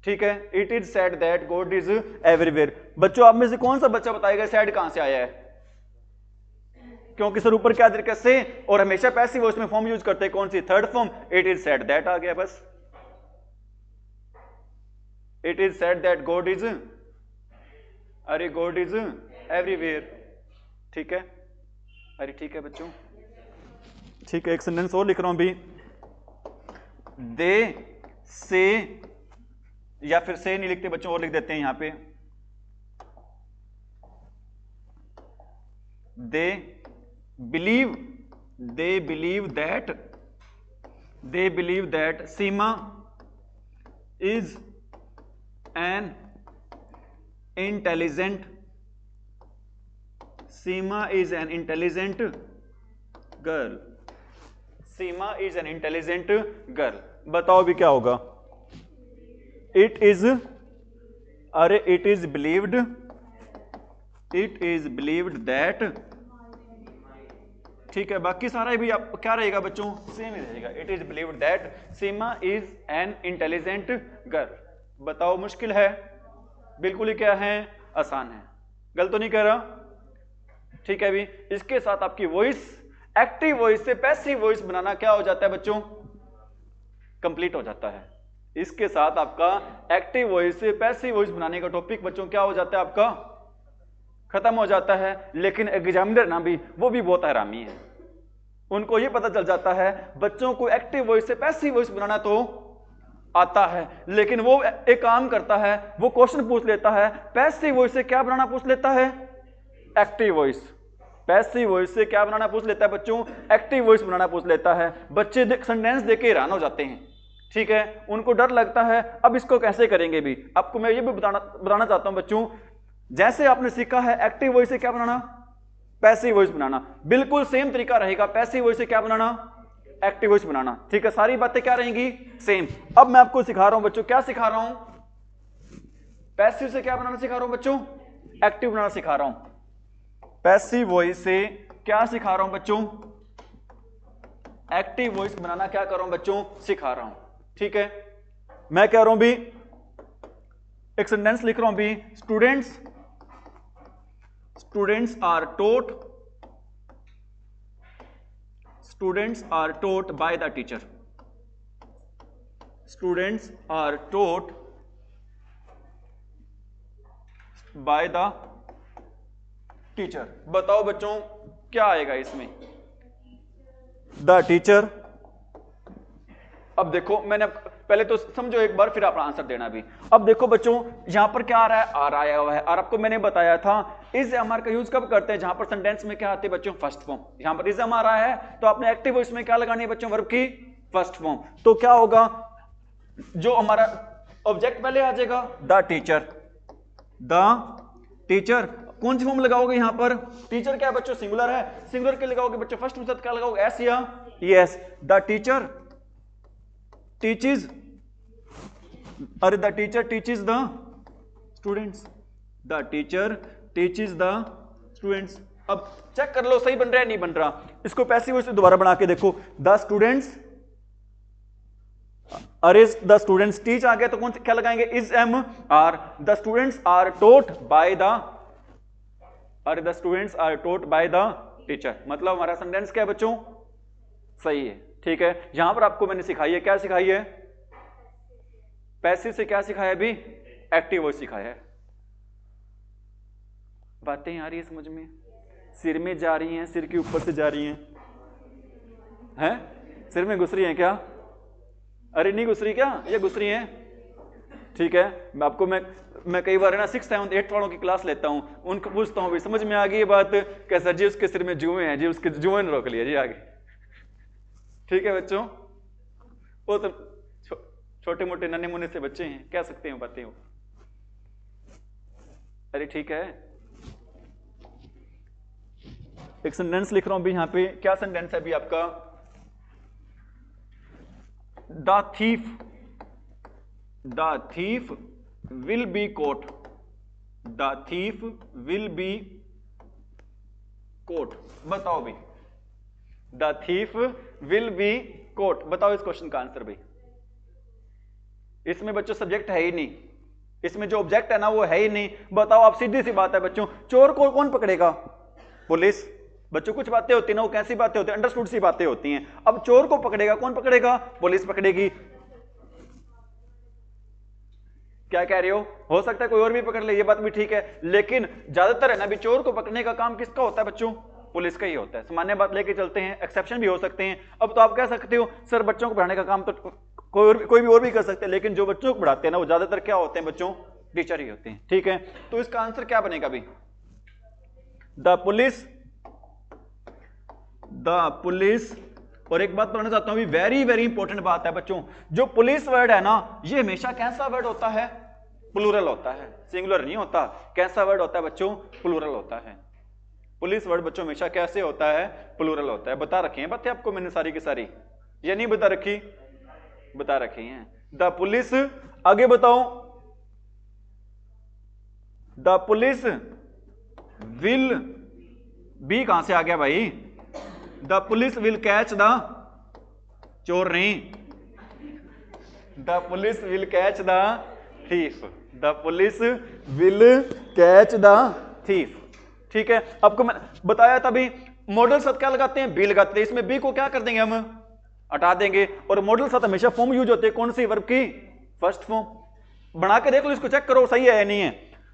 ठीक है, it is said that God is everywhere. बच्चों आप में से कौन सा बच्चा बताएगा सैड कहां से आया है? क्योंकि सर ऊपर क्या तरीके से, और हमेशा पैसिव वॉइस में फॉर्म यूज करते हैं, कौन सी? Third form. It is said that आ गया बस। It is said that God is, अरे गॉड इज एवरीवेयर, ठीक है। अरे ठीक है बच्चों, ठीक है। एक सेंटेंस और लिख रहा हूं भी, दे से, या फिर से नहीं लिखते बच्चों और लिख देते हैं यहां पे, they believe that they believe that Seema is an intelligent girl. Seema is an intelligent girl. बताओ भी क्या होगा? It is believed that, ठीक है, बाकी सारा भी आप क्या रहेगा बच्चों? सेम ही रहेगा. It is believed that Seema is an intelligent girl. बताओ मुश्किल है? बिल्कुल ही क्या है? आसान है. गलत तो नहीं कह रहा? ठीक है. भी इसके साथ आपकी वॉइस, एक्टिव वॉइस से पैसिव वॉइस बनाना क्या हो जाता है बच्चों? कंप्लीट हो जाता है. इसके साथ आपका एक्टिव वॉइस से पैसिव वॉइस बनाने का टॉपिक बच्चों क्या हो जाता है? आपका खत्म हो जाता है. लेकिन एग्जामिनर ना भी, वो भी बहुत हरामी है. उनको ये पता चल जाता है बच्चों को एक्टिव वॉइस से पैसिव वॉइस बनाना तो आता है, लेकिन वो एक काम करता है, वो क्वेश्चन पूछ लेता है, पैसिव वॉइस से क्या बनाना पूछ लेता है? Active voice. पैसिव वॉइस से क्या बनाना पूछ लेता है बच्चों? एक्टिव वॉइस बनाना पूछ लेता है. बच्चे सेंटेंस देख के हैरान हो जाते हैं. ठीक है, उनको डर लगता है अब इसको कैसे करेंगे. भी आपको मैं ये भी बताना चाहता हूं बच्चों, जैसे आपने सीखा है एक्टिव वॉइस से क्या बनाना, पैसिव वॉइस बनाना, बिल्कुल सेम तरीका रहेगा पैसिव वॉइस से क्या बनाना, एक्टिव वॉइस बनाना. ठीक है, सारी बातें क्या रहेंगी? सेम. अब मैं आपको सिखा रहा हूं बच्चों, क्या सिखा रहा हूं? पैसिव से क्या बनाना सिखा रहा हूं बच्चों? एक्टिव बनाना सिखा रहा हूं. पैसिव वॉइस से क्या सिखा रहा हूं बच्चों? एक्टिव वॉइस बनाना क्या कर रहा हूं बच्चों? सिखा रहा हूं. ठीक है, मैं कह रहा हूं भी, एक सेंटेंस लिख रहा हूं भी, students are taught by the teacher. Students are taught by the teacher. बताओ बच्चों क्या आएगा इसमें? The teacher. अब देखो, मैंने पहले तो समझो एक बार, फिर आप आंसर देना भी. अब देखो बच्चों, यहां पर क्या आ रहा है? आर आया हुआ है. और आपको मैंने बताया था इज एम आर का यूज कब करते हैं? जहां पर सेंटेंस में क्या आते हैं बच्चों? First form. यहां पर इज एम आर आया है तो आपने एक्टिव वॉइस में क्या लगानी है बच्चों? वर्ब की फर्स्ट फॉर्म. तो क्या होगा? जो हमारा ऑब्जेक्ट पहले आ जाएगा, द टीचर. कौन सी फॉर्म लगाओगे यहां पर? टीचर क्या है बच्चों? सिंगुलर है. सिंगुलर के लगाओगे बच्चों फर्स्ट के साथ क्या लगाओगे? एस या यस. द टीचर teaches, अरे the teacher teaches the students. The teacher teaches the students. अब चेक कर लो सही बन रहा है नहीं बन रहा. इसको पैसिव वॉइस से दोबारा बना के देखो. The students, अरे the students teach आ गया तो कौन से क्या लगाएंगे? is am are. The students are taught by the, अरे the students are taught by the teacher. मतलब हमारा सेंटेंस क्या है बच्चों? सही है. ठीक है, यहां पर आपको मैंने सिखाई है, क्या सिखाई है? पैसिव से क्या सिखाया अभी? एक्टिव वॉइस सिखाया है. बातें आ रही है समझ में? सिर में जा रही हैं, सिर के ऊपर से जा रही हैं? हैं? सिर में घुस रही हैं क्या? अरे नहीं घुस रही क्या? ये घुस रही हैं. ठीक है, मैं आपको मैं कई बार है ना 6th 7th 8th वालों की क्लास लेता हूं, उनको पूछता हूं भी समझ में आ गई ये बात? कैसा जी? उसके सिर में जुएं हैं जी, उसके जुएं ने रोक लिया जी आगे. ठीक है बच्चों, वो तो छोटे मोटे नन्हे मुन्ने से बच्चे हैं, कह सकते हैं बातें. अरे ठीक है, एक सेंटेंस लिख रहा हूं भी यहां पे. क्या सेंटेंस है अभी आपका? The thief will be caught. The thief will be caught. बताओ भी, The thief will be caught. बताओ इस क्वेश्चन का आंसर भाई. इसमें बच्चों सब्जेक्ट है ही नहीं, इसमें जो ऑब्जेक्ट है ना वो है ही नहीं. बताओ आप, सीधी सी बात है बच्चों, चोर को कौन पकड़ेगा? पुलिस. बच्चों कुछ बातें होती है ना, वो कैसी बातें होती है? अंडरस्टूड सी बातें होती हैं. अब चोर को पकड़ेगा कौन? पकड़ेगा पुलिस पकड़ेगी. क्या कह रहे हो सकता है कोई और भी पकड़ ले, ये बात भी ठीक है, लेकिन ज्यादातर है ना भी चोर को पकड़ने का काम किसका होता है बच्चों? पुलिस का ही होता है. सामान्य बात लेके चलते हैं, एक्सेप्शन भी हो सकते हैं. अब तो आप कह सकते हो सर बच्चों को पढ़ाने का काम तो कोई भी और भी कर सकते हैं, लेकिन जो बच्चों को पढ़ाते हैं ना वो ज्यादातर क्या होते हैं बच्चों? टीचर ही होते हैं. ठीक है, तो इसका आंसर क्या बनेगा भाई? द पुलिस और एक बात बताना चाहता हूं, वेरी वेरी इंपॉर्टेंट बात है बच्चों, जो पुलिस वर्ड है ना, ये हमेशा कैसा वर्ड होता है? प्लूरल होता है, सिंगुलर नहीं होता। कैसा वर्ड होता है बच्चों? प्लूरल होता है। पुलिस वर्ड बच्चों हमेशा कैसे होता है? प्लूरल होता है। बता रखी है बातें आपको मैंने सारी की सारी, ये नहीं बता रखी? बता रखी है। द पुलिस, आगे बताओ, द पुलिस विल, बी कहां से आ गया भाई? The police will catch the चोर नहीं, the police will catch the thief, the police will catch the thief. ठीक है, आपको मैंने बताया था भी, मॉडल साथ क्या लगाते हैं? बी लगाते हैं। इसमें बी को क्या कर देंगे हम? हटा देंगे। और मॉडल साथ हमेशा फॉर्म यूज होते हैं, कौन सी? वर्ब की फर्स्ट फॉर्म। बना के देख लो, इसको चेक करो सही है या नहीं है।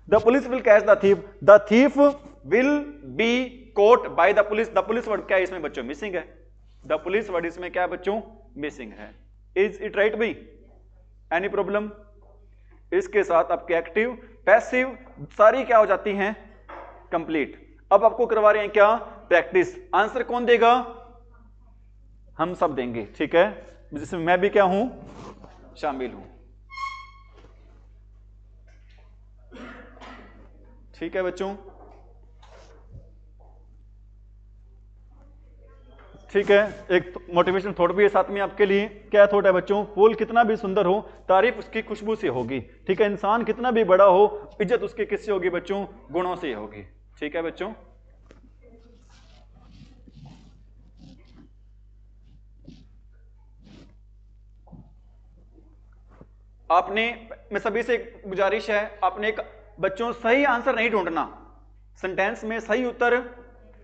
The police will catch the thief, the thief will be caught by the police। The police word क्या है इसमें बच्चों? मिसिंग है। द पुलिस वर्ड इसमें क्या है बच्चों? मिसिंग है। इज इट राइट भाई? Any problem? इसके साथ आपके एक्टिव पैसिव सारी क्या हो जाती हैं? कंप्लीट। अब आपको करवा रहे हैं क्या? प्रैक्टिस। आंसर कौन देगा? हम सब देंगे, ठीक है, जिसमें मैं भी क्या हूं? शामिल हूं। ठीक है बच्चों, ठीक है। एक मोटिवेशन थॉट भी है साथ में आपके लिए। क्या थॉट है बच्चों? फूल कितना भी सुंदर हो, तारीफ उसकी खुशबू से होगी। ठीक है, इंसान कितना भी बड़ा हो, इज्जत उसकी किससे होगी बच्चों? गुणों से होगी। ठीक है बच्चों, आपने, मैं सभी से एक गुजारिश है, आपने एक बच्चों सही आंसर नहीं ढूंढना, सेंटेंस में सही उत्तर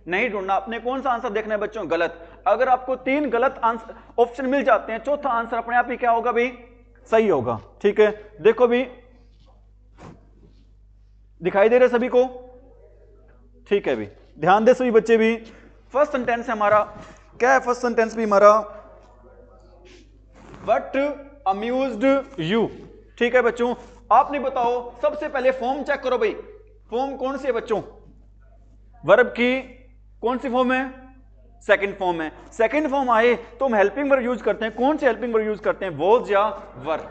नहीं ढूंढना। आपने कौन सा आंसर देखना है बच्चों? गलत। अगर आपको 3 गलत आंसर ऑप्शन मिल जाते हैं, चौथा आंसर अपने आप ही क्या होगा भाई? सही होगा। ठीक है, देखो भी, दिखाई दे रहे सभी को? ठीक है भी, ध्यान दे सभी बच्चे भी। फर्स्ट सेंटेंस है हमारा, क्या है फर्स्ट सेंटेंस भी हमारा? What amused you. ठीक है बच्चों, आपने बताओ, सबसे पहले फॉर्म चेक करो भाई। फॉर्म कौन सी है बच्चों? वर्ब की कौन सी फॉर्म है? सेकंड फॉर्म है। सेकंड फॉर्म आए तो हम हेल्पिंग वर्ब यूज करते हैं। कौन से हेल्पिंग वर्ब यूज करते हैं? वॉज या वर।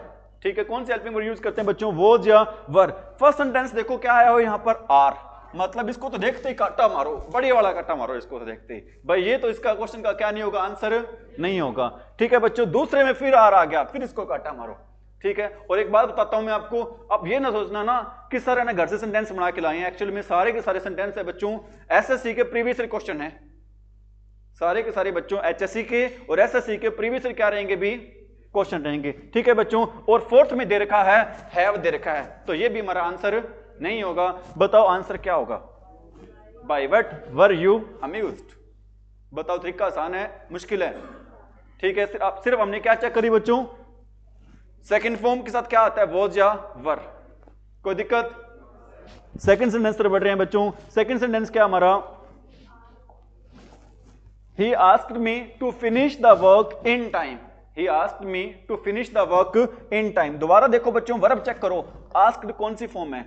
ठीक है, कौन से हेल्पिंग वर्ब यूज करते हैं बच्चों? वॉज या वर। फर्स्ट सेंटेंस देखो क्या आया हो यहां पर? आर। मतलब इसको तो देखते ही काटा मारो, बड़े वाला काटा मारो इसको तो देखते ही भाई, ये तो इसका क्वेश्चन का क्या नहीं होगा? आंसर नहीं होगा। ठीक है बच्चों, दूसरे में फिर आर आ गया, फिर इसको काटा मारो। ठीक है, और एक बात बताता हूं मैं आपको, आप ये ना सोचना ना कि सर ने घर से सेंटेंस बना के लाए हैं। एक्चुअली में सारे के सारे सेंटेंस है बच्चों एसएससी के प्रीवियस ईयर क्वेश्चन है। सारे के सारे बच्चों एचएससी के और एसएससी के प्रीवियस ईयर क्या रहेंगे भी? क्वेश्चन रहेंगे। ठीक है बच्चों, और फोर्थ में दे रखा है हैव दे रखा है, तो ये भी हमारा आंसर नहीं होगा। बताओ आंसर क्या होगा? By what were you amused. बताओ, तरीका आसान है मुश्किल है? ठीक है, सिर्फ हमने क्या चेक करी बच्चों? सेकंड फॉर्म के साथ क्या आता है? वॉज या वर। कोई दिक्कत? सेकंड सेंटेंस पर बढ़ रहे हैं बच्चों। सेकंड सेंटेंस क्या हमारा? He asked me to finish the work in time. He asked me to finish the work in time. दोबारा देखो बच्चों, वर्ब चेक करो। asked कौन सी फॉर्म है?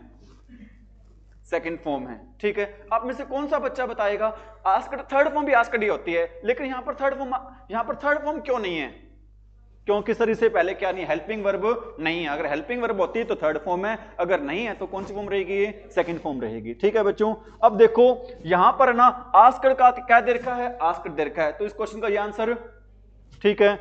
सेकंड फॉर्म है। ठीक है, आप में से कौन सा बच्चा बताएगा? asked थर्ड फॉर्म भी asked ही होती है, लेकिन यहां पर थर्ड फॉर्म क्यों नहीं है? क्योंकि सर इससे पहले क्या नहीं? हेल्पिंग वर्ब नहीं है। अगर हेल्पिंग वर्ब होती है तो थर्ड फॉर्म है, अगर नहीं है तो कौन सी फॉर्म रहेगी? सेकंड फॉर्म रहेगी। ठीक है बच्चों, अब देखो यहां पर ना आस्क्ड का क्या दे रखा है? आस्क्ड दे रखा है, तो इस क्वेश्चन का ये आंसर। ठीक है,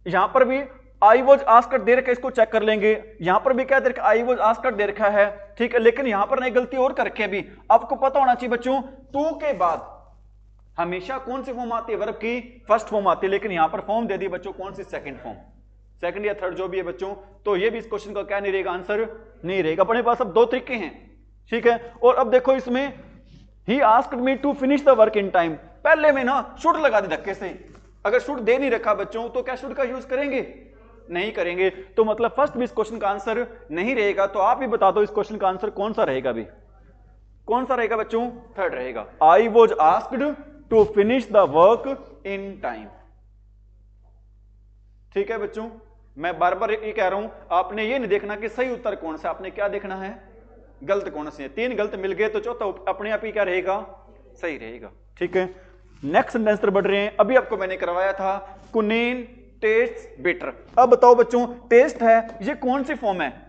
यहां पर भी आई वॉज आस्क्ड दे रखा है, इसको चेक कर लेंगे। यहां पर भी क्या दे रखा? आई वॉज आस्क्ड दे रखा है। ठीक है, लेकिन यहां पर नहीं, गलती और करके भी आपको पता होना चाहिए बच्चों, टू के बाद हमेशा कौन सी फॉर्म आती है? वर्ब की फर्स्ट फॉर्म आती है, लेकिन यहां पर फॉर्म दे दी बच्चों, कौन सी? सेकंड फॉर्म, सेकंड या थर्ड जो भी है बच्चों। तो ये भी इस क्वेश्चन का क्या नहीं रहेगा? आंसर नहीं रहेगा। अपने पास अब 2 तरीके हैं। ठीक है, और अब देखो इसमें ही asked me to finish the work in time, पहले में ना शुड लगा दी धक्के से। अगर शुड दे नहीं रखा बच्चों तो क्या शुड का यूज करेंगे? नहीं करेंगे। तो मतलब फर्स्ट भी इस क्वेश्चन का आंसर नहीं रहेगा। तो आप ही बता दो इस क्वेश्चन का आंसर कौन सा रहेगा? भी कौन सा रहेगा बच्चों? थर्ड रहेगा। I was asked to finish the work in time. ठीक है बच्चों, मैं बार बार ये कह रहा हूं, आपने ये नहीं देखना कि सही उत्तर कौन सा, आपने क्या देखना है? गलत कौन से है। 3 गलत मिल गए तो चौथा अपने आप ही क्या रहेगा? सही रहेगा। ठीक है, नेक्स्ट सेंटेंस पर बढ़ रहे हैं। अभी आपको मैंने करवाया था कुनीन टेस्ट बिटर। अब बताओ बच्चों, टेस्ट है ये कौन सी फॉर्म है?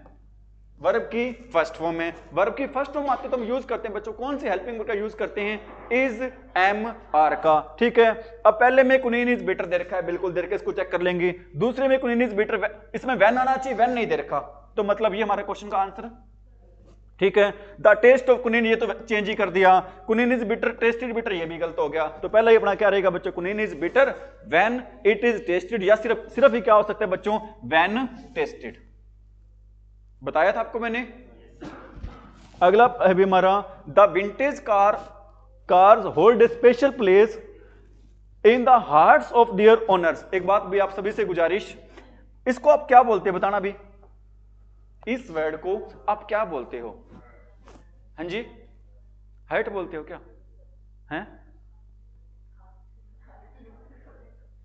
वर्ब की फर्स्ट फॉर्म है। वर्ब की फर्स्ट फॉर्म आते तो हम यूज करते हैं बच्चों, कौन सी हेल्पिंग वर्ब का यूज करते हैं? इज, एम, आर का। ठीक है, अब पहले में कुनीन इज बेटर दे रखा है, बिल्कुल दे रखा है, इसको चेक कर लेंगे। दूसरे में कुनीन इज बेटर, इसमें वैन आना चाहिए, वैन नहीं दे रखा, तो मतलब ये हमारे क्वेश्चन का आंसर। ठीक है, द टेस्ट ऑफ कुनीन, ये तो चेंज ही कर दिया। Quinine is bitter, taste is bitter, ये भी गलत हो गया। तो पहला ही अपना क्या रहेगा बच्चों? Quinine is bitter when it is tested, या सिर्फ ही क्या हो सकता है बच्चों? When tested. बताया था आपको मैंने। अगला है भी हमारा the vintage cars hold a special place in the hearts of their owners. एक बात भी आप सभी से गुजारिश, इसको आप क्या बोलते हैं बताना भी, इस वर्ड को आप क्या बोलते हो? हाँ जी, हर्ट बोलते हो क्या? हैं?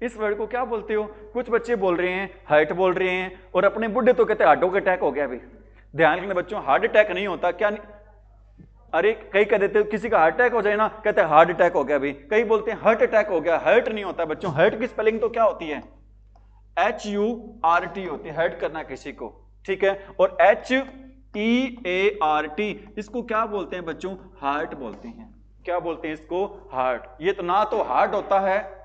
इस वर्ड को क्या बोलते हो? कुछ बच्चे बोल रहे हैं हर्ट बोल रहे हैं, और अपने बुढ़े तो कहते हैं हार्ट अटैक हो गया। अभी ध्यान रखना बच्चों, हार्ट अटैक नहीं होता क्या नहीं? अरे कई कह देते हो किसी का हार्ट अटैक हो जाए ना, कहते हैं हार्ट अटैक हो गया। अभी कई बोलते हैं हार्ट अटैक हो गया, हर्ट नहीं होता बच्चों। हर्ट की स्पेलिंग तो क्या होती है? HURT होती है, हर्ट करना किसी को। ठीक है, और HEART इसको क्या बोलते हैं बच्चों? हार्ट बोलते हैं। क्या बोलते हैं इसको? हार्ट। ये तो ना तो हार्ट होता है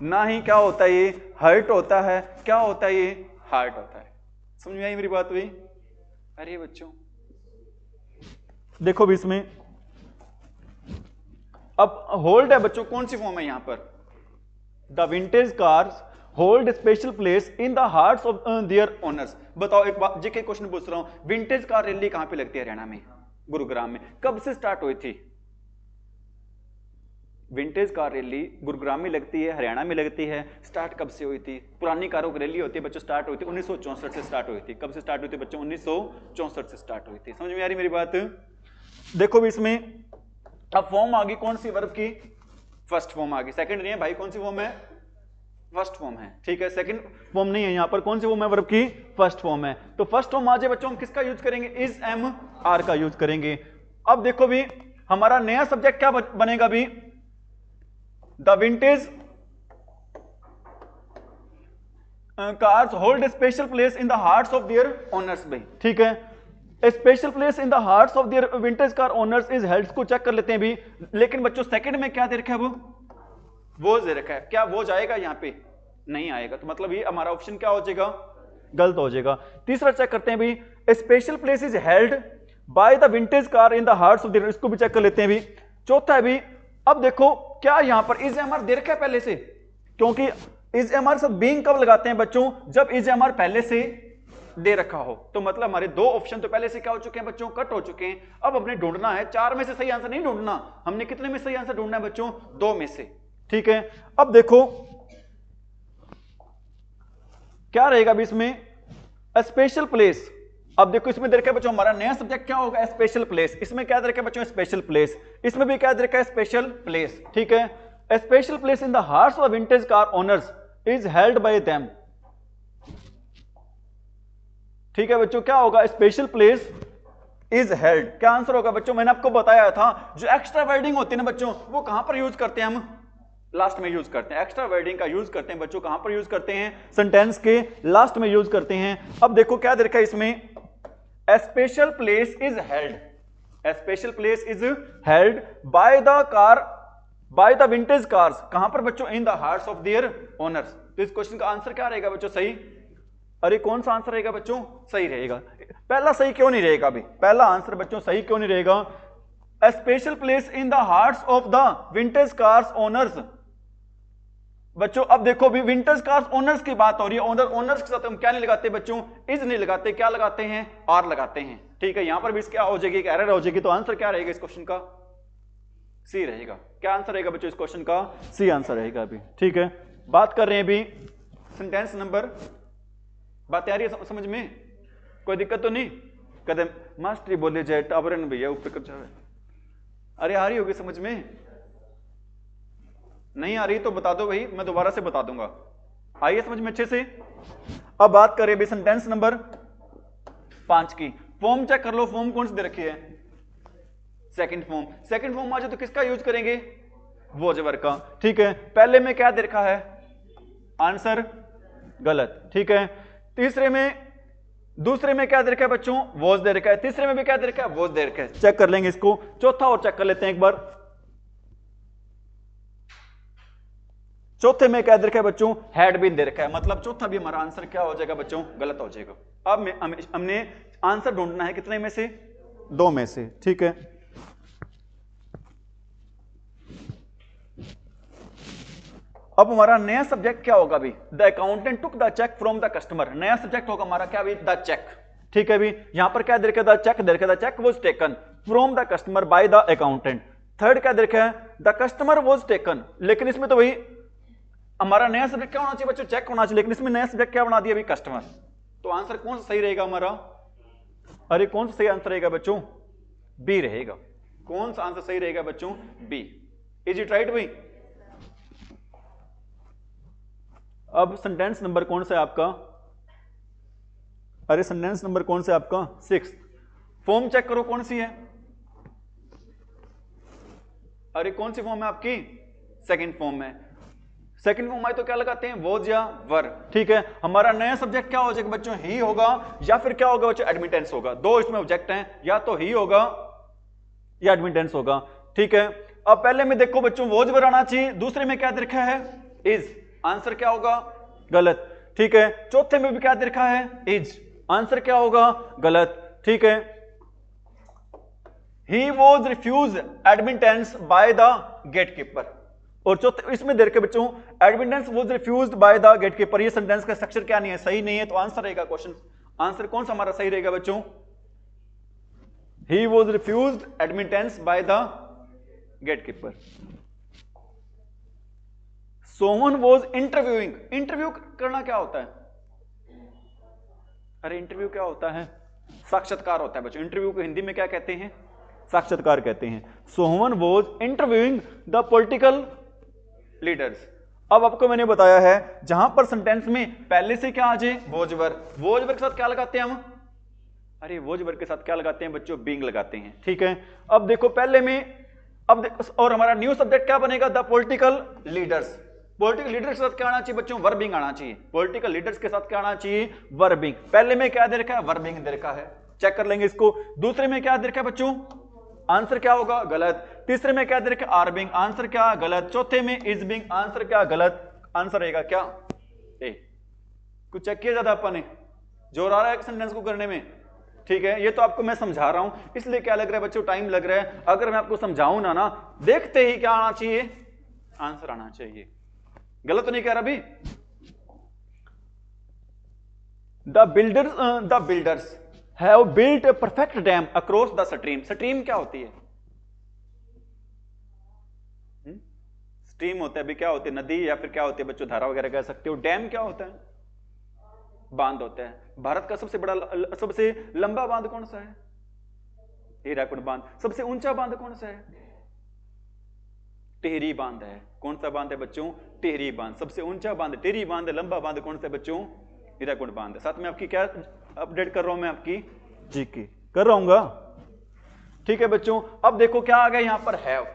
ना ही क्या होता है ये हर्ट होता है, क्या होता है ये? हार्ट होता है। समझ में आई मेरी बात हुई? अरे बच्चों देखो भी इसमें अब होल्ड है बच्चों, कौन सी फॉर्म है यहां पर? The vintage cars hold special place in the hearts of their owners. बताओ एक बात, जेके क्वेश्चन पूछ रहा हूं, विंटेज कार रैली कहां पे लगती है? हरियाणा में, गुरुग्राम में। कब से स्टार्ट हुई थी? विंटेज कार रैली गुरुग्राम में लगती है, हरियाणा में लगती है। स्टार्ट कब से हुई थी? पुरानी कारों की रैली होती है बच्चों, स्टार्ट हुई थी 1964 से स्टार्ट हुई थी। कब से स्टार्ट हुई थी बच्चों? 1964 से स्टार्ट हुई थी। समझ में आ रही मेरी बात? देखो भी इसमें अब फॉर्म आ गई कौन सी? वर्ब की फर्स्ट फॉर्म आ गई, सेकंड नहीं है भाई। कौन सी फॉर्म है? फर्स्ट फॉर्म है। ठीक है, सेकंड फॉर्म नहीं है यहां पर। कौन सी फॉर्म है? वर्ब की फर्स्ट फॉर्म है। तो फर्स्ट फॉर्म आ जाए बच्चों, हम किसका यूज करेंगे? इज, एम, आर का यूज करेंगे। अब देखो भी हमारा नया सब्जेक्ट क्या बनेगा भी? The vintage cars hold special place in the hearts of their owners भाई। ठीक है, a special place in the hearts of their vintage car owners is held को चेक कर लेते हैं भी। लेकिन बच्चों सेकंड में क्या दे रखा है? वो दे रखा है। क्या वो जाएगा यहां पे? नहीं आएगा, तो मतलब ये हमारा ऑप्शन क्या हो जाएगा? गलत हो जाएगा। तीसरा चेक करते हैं भी, a special place is held by the vintage car in the hearts of their, इसको भी चेक कर लेते हैं भी। चौथा है भी, अब देखो क्या यहां पर इज एम आर दे रखा है पहले से? क्योंकि इज एम आर सब बीइंग कब लगाते हैं बच्चों? जब इज एम आर पहले से दे रखा हो। तो मतलब हमारे दो ऑप्शन तो पहले से क्या हो चुके हैं बच्चों? कट हो चुके हैं। अब हमने ढूंढना है, चार में से सही आंसर नहीं ढूंढना, हमने कितने में सही आंसर ढूंढना है बच्चों? दो में से। ठीक है, अब देखो क्या रहेगा अभी इसमें? Special place. अब देखो इसमें दे रखा है बच्चों हमारा नया सब्जेक्ट क्या होगा? Special place. इसमें क्या दे रखा है बच्चों? Special place. इसमें भी क्या दे रखा है? Special place. ठीक है, special place in the hearts of vintage car owners is held bye them. ठीक है बच्चों, क्या होगा? Special place is held. क्या आंसर होगा बच्चों? मैंने आपको बताया था जो एक्स्ट्रा वर्डिंग होती है ना बच्चों, वो कहां पर यूज करते हैं? हम लास्ट में यूज करते हैं। एक्स्ट्रा वर्डिंग का यूज करते हैं बच्चों, कहां पर यूज करते हैं? सेंटेंस के लास्ट में यूज करते हैं। अब देखो क्या दे रखा है इसमें? A special place is held. A special place is held by the vintage cars. कहां पर बच्चों? In the hearts of their owners. तो इस क्वेश्चन का आंसर क्या रहेगा बच्चों? सही। अरे कौन सा आंसर रहेगा बच्चों? सही रहेगा। पहला सही क्यों नहीं रहेगा अभी? पहला आंसर बच्चों सही क्यों नहीं रहेगा? A special place in the hearts of the vintage cars owners. बच्चों अब देखो भी विंटेज कार्स ओनर्स की बात हो रही है। ओनर्स के साथ हम क्या नहीं लगाते बच्चों? इज नहीं लगाते, क्या लगाते हैं? आर लगाते हैं। ठीक है, यहां पर भी क्या हो जाएगी? एक एरर हो जाएगी। तो आंसर क्या रहेगा इस क्वेश्चन का? सी रहेगा। क्या आंसर रहेगा बच्चों इस क्वेश्चन का? सी आंसर रहेगा अभी। ठीक है, बात कर रहे हैं अभी सेंटेंस नंबर। बात आ रही है समझ में? कोई दिक्कत तो नहीं? कदम मास्टरी बोले जय टावरन भैया ऊपर कर जाए। अरे आ रही होगी समझ में? नहीं आ रही तो बता दो भाई, मैं दोबारा से बता दूंगा। आइए समझ में अच्छे से। अब बात करें भी सेंटेंस नंबर 5 की। फॉर्म चेक कर लो, फॉर्म कौन सी दे रखी है? Second form. सेकंड फॉर्म आ जाए तो किसका यूज करेंगे? वॉज वर्क का, ठीक है। पहले में क्या दे रखा है, आंसर गलत, ठीक है। दूसरे में क्या दे रखा है बच्चों, वॉज दे रखा है। तीसरे में भी क्या दे रखा है, वॉज दे रखा है। चेक कर लेंगे इसको। चौथा और चेक कर लेते हैं एक बार। चौथे में क्या दे रखा है बच्चों, हैड बीन दे रखा है, मतलब चौथा भी हमारा आंसर क्या हो जाएगा बच्चों, गलत हो जाएगा। अब हमने आंसर ढूंढना है कितने में से, 2 में से, ठीक है। अब हमारा नया सब्जेक्ट क्या होगा भी, the accountant took the cheque from the customer. नया सब्जेक्ट होगा हमारा क्या भी, द चेक, ठीक है भी। यहां पर क्या दे रखा है, द चेक दे रखा है, the cheque was taken from the customer by the accountant. Third क्या दे रखा है, द कस्टमर वाज टेकन, लेकिन इसमें तो वही हमारा नया सब्जेक्ट क्या होना चाहिए बच्चों, चेक होना चाहिए, लेकिन इसमें नया सब्जेक्ट क्या बना दिया अभी, कस्टमर। तो आंसर कौन सा सही रहेगा हमारा, अरे कौन सा सही आंसर रहेगा बच्चों, बी रहेगा। कौन सा आंसर सही रहेगा बच्चों, बी। इज इट राइट भाई। अब सेंटेंस नंबर कौन सा है आपका, अरे सेंटेंस नंबर कौन सा है आपका, 6। फॉर्म चेक करो कौन सी है, अरे कौन सी फॉर्म है आपकी, सेकंड फॉर्म है। सेकंड फॉर्म आए तो क्या लगाते हैं, वॉज या वर, ठीक है। हमारा नया सब्जेक्ट क्या हो जाएगा बच्चों, ही होगा या फिर क्या होगा बच्चों, एडमिटेंस होगा। दो इसमें ऑब्जेक्ट हैं, या तो ही होगा या एडमिटेंस होगा, ठीक है। अब पहले में देखो बच्चों वॉज वर आना चाहिए, दूसरे में क्या दे रखा है, इज, आंसर क्या होगा, गलत, ठीक है। चौथे में भी क्या दे रखा है, इज, आंसर क्या होगा, गलत, ठीक है। He was refuse admittance by the gatekeeper, और चौथे इसमें दे रखे बच्चों admittance was refused by the gatekeeper. ये सेंटेंस का स्ट्रक्चर क्या नहीं है, सही नहीं है, तो आंसर रहेगा क्वेश्चन, आंसर कौन सा हमारा सही रहेगा बच्चों, he was refused admittance by the gatekeeper. Sohan was interviewing, interview करना क्या होता है, अरे इंटरव्यू क्या होता है, साक्षात्कार होता है बच्चों। इंटरव्यू को हिंदी में क्या कहते हैं, साक्षात्कार कहते हैं। Sohan was interviewing the political leaders. अब आपको मैंने बताया है जहां पर सेंटेंस में पहले से क्या आ जाए, वॉज वर, वॉज वर के साथ क्या लगाते हैं हम, अरे वॉज वर के साथ क्या लगाते हैं बच्चों, बीइंग लगाते हैं, ठीक है। अब देखो पहले में, अब और हमारा न्यू सब्जेक्ट क्या बनेगा, the political leaders. Political leaders के साथ क्या आना चाहिए बच्चों, वर्बिंग आना चाहिए। पॉलिटिकल लीडर्स के साथ क्या आना चाहिए, वर्बिंग। पहले में क्या दे रखा है, वर्बिंग दे रखा है, चेक कर लेंगे इसको। दूसरे में क्या दे रखा है बच्चों, आंसर क्या होगा, गलत। तीसरे में क्या दे रखा है, आर बिंग, आंसर क्या, गलत। चौथे में इज बिंग, आंसर क्या, गलत। आंसर रहेगा क्या, ए। कुछ चेक किया ज्यादा अपन ने, जोर आ रहा है सेंटेंस को करने में, ठीक है। ये तो आपको मैं समझा रहा हूं, इसलिए क्या लग रहा है बच्चों, टाइम लग रहा है। अगर मैं आपको समझाऊं ना देखते ही क्या आना चाहिए, आंसर आना चाहिए। गलत तो नहीं कह रहा अभी। The builders have built a perfect dam across the stream. Stream क्या होती है, स्ट्रीम होता है अभी, क्या होती है, नदी, या फिर क्या होती है बच्चों, धारा वगैरह कह सकते हो। डैम क्या होता है, बांध होता है। भारत का सबसे बड़ा, सबसे लंबा बांध कौन सा है, हीराकुंड बांध। सबसे ऊंचा बांध कौन सा है, टिहरी बांध है। कौन सा बांध है बच्चों, टिहरी बांध। सबसे ऊंचा बांध टिहरी बांध, लंबा बांध कौन सा है बच्चों, हीराकुंड बांध। साथ में आपकी क्या अपडेट कर रहा हूं मैं, आपकी जीके कर रहा हूँ, ठीक है बच्चों। अब देखो क्या आ गया यहां पर, हैव।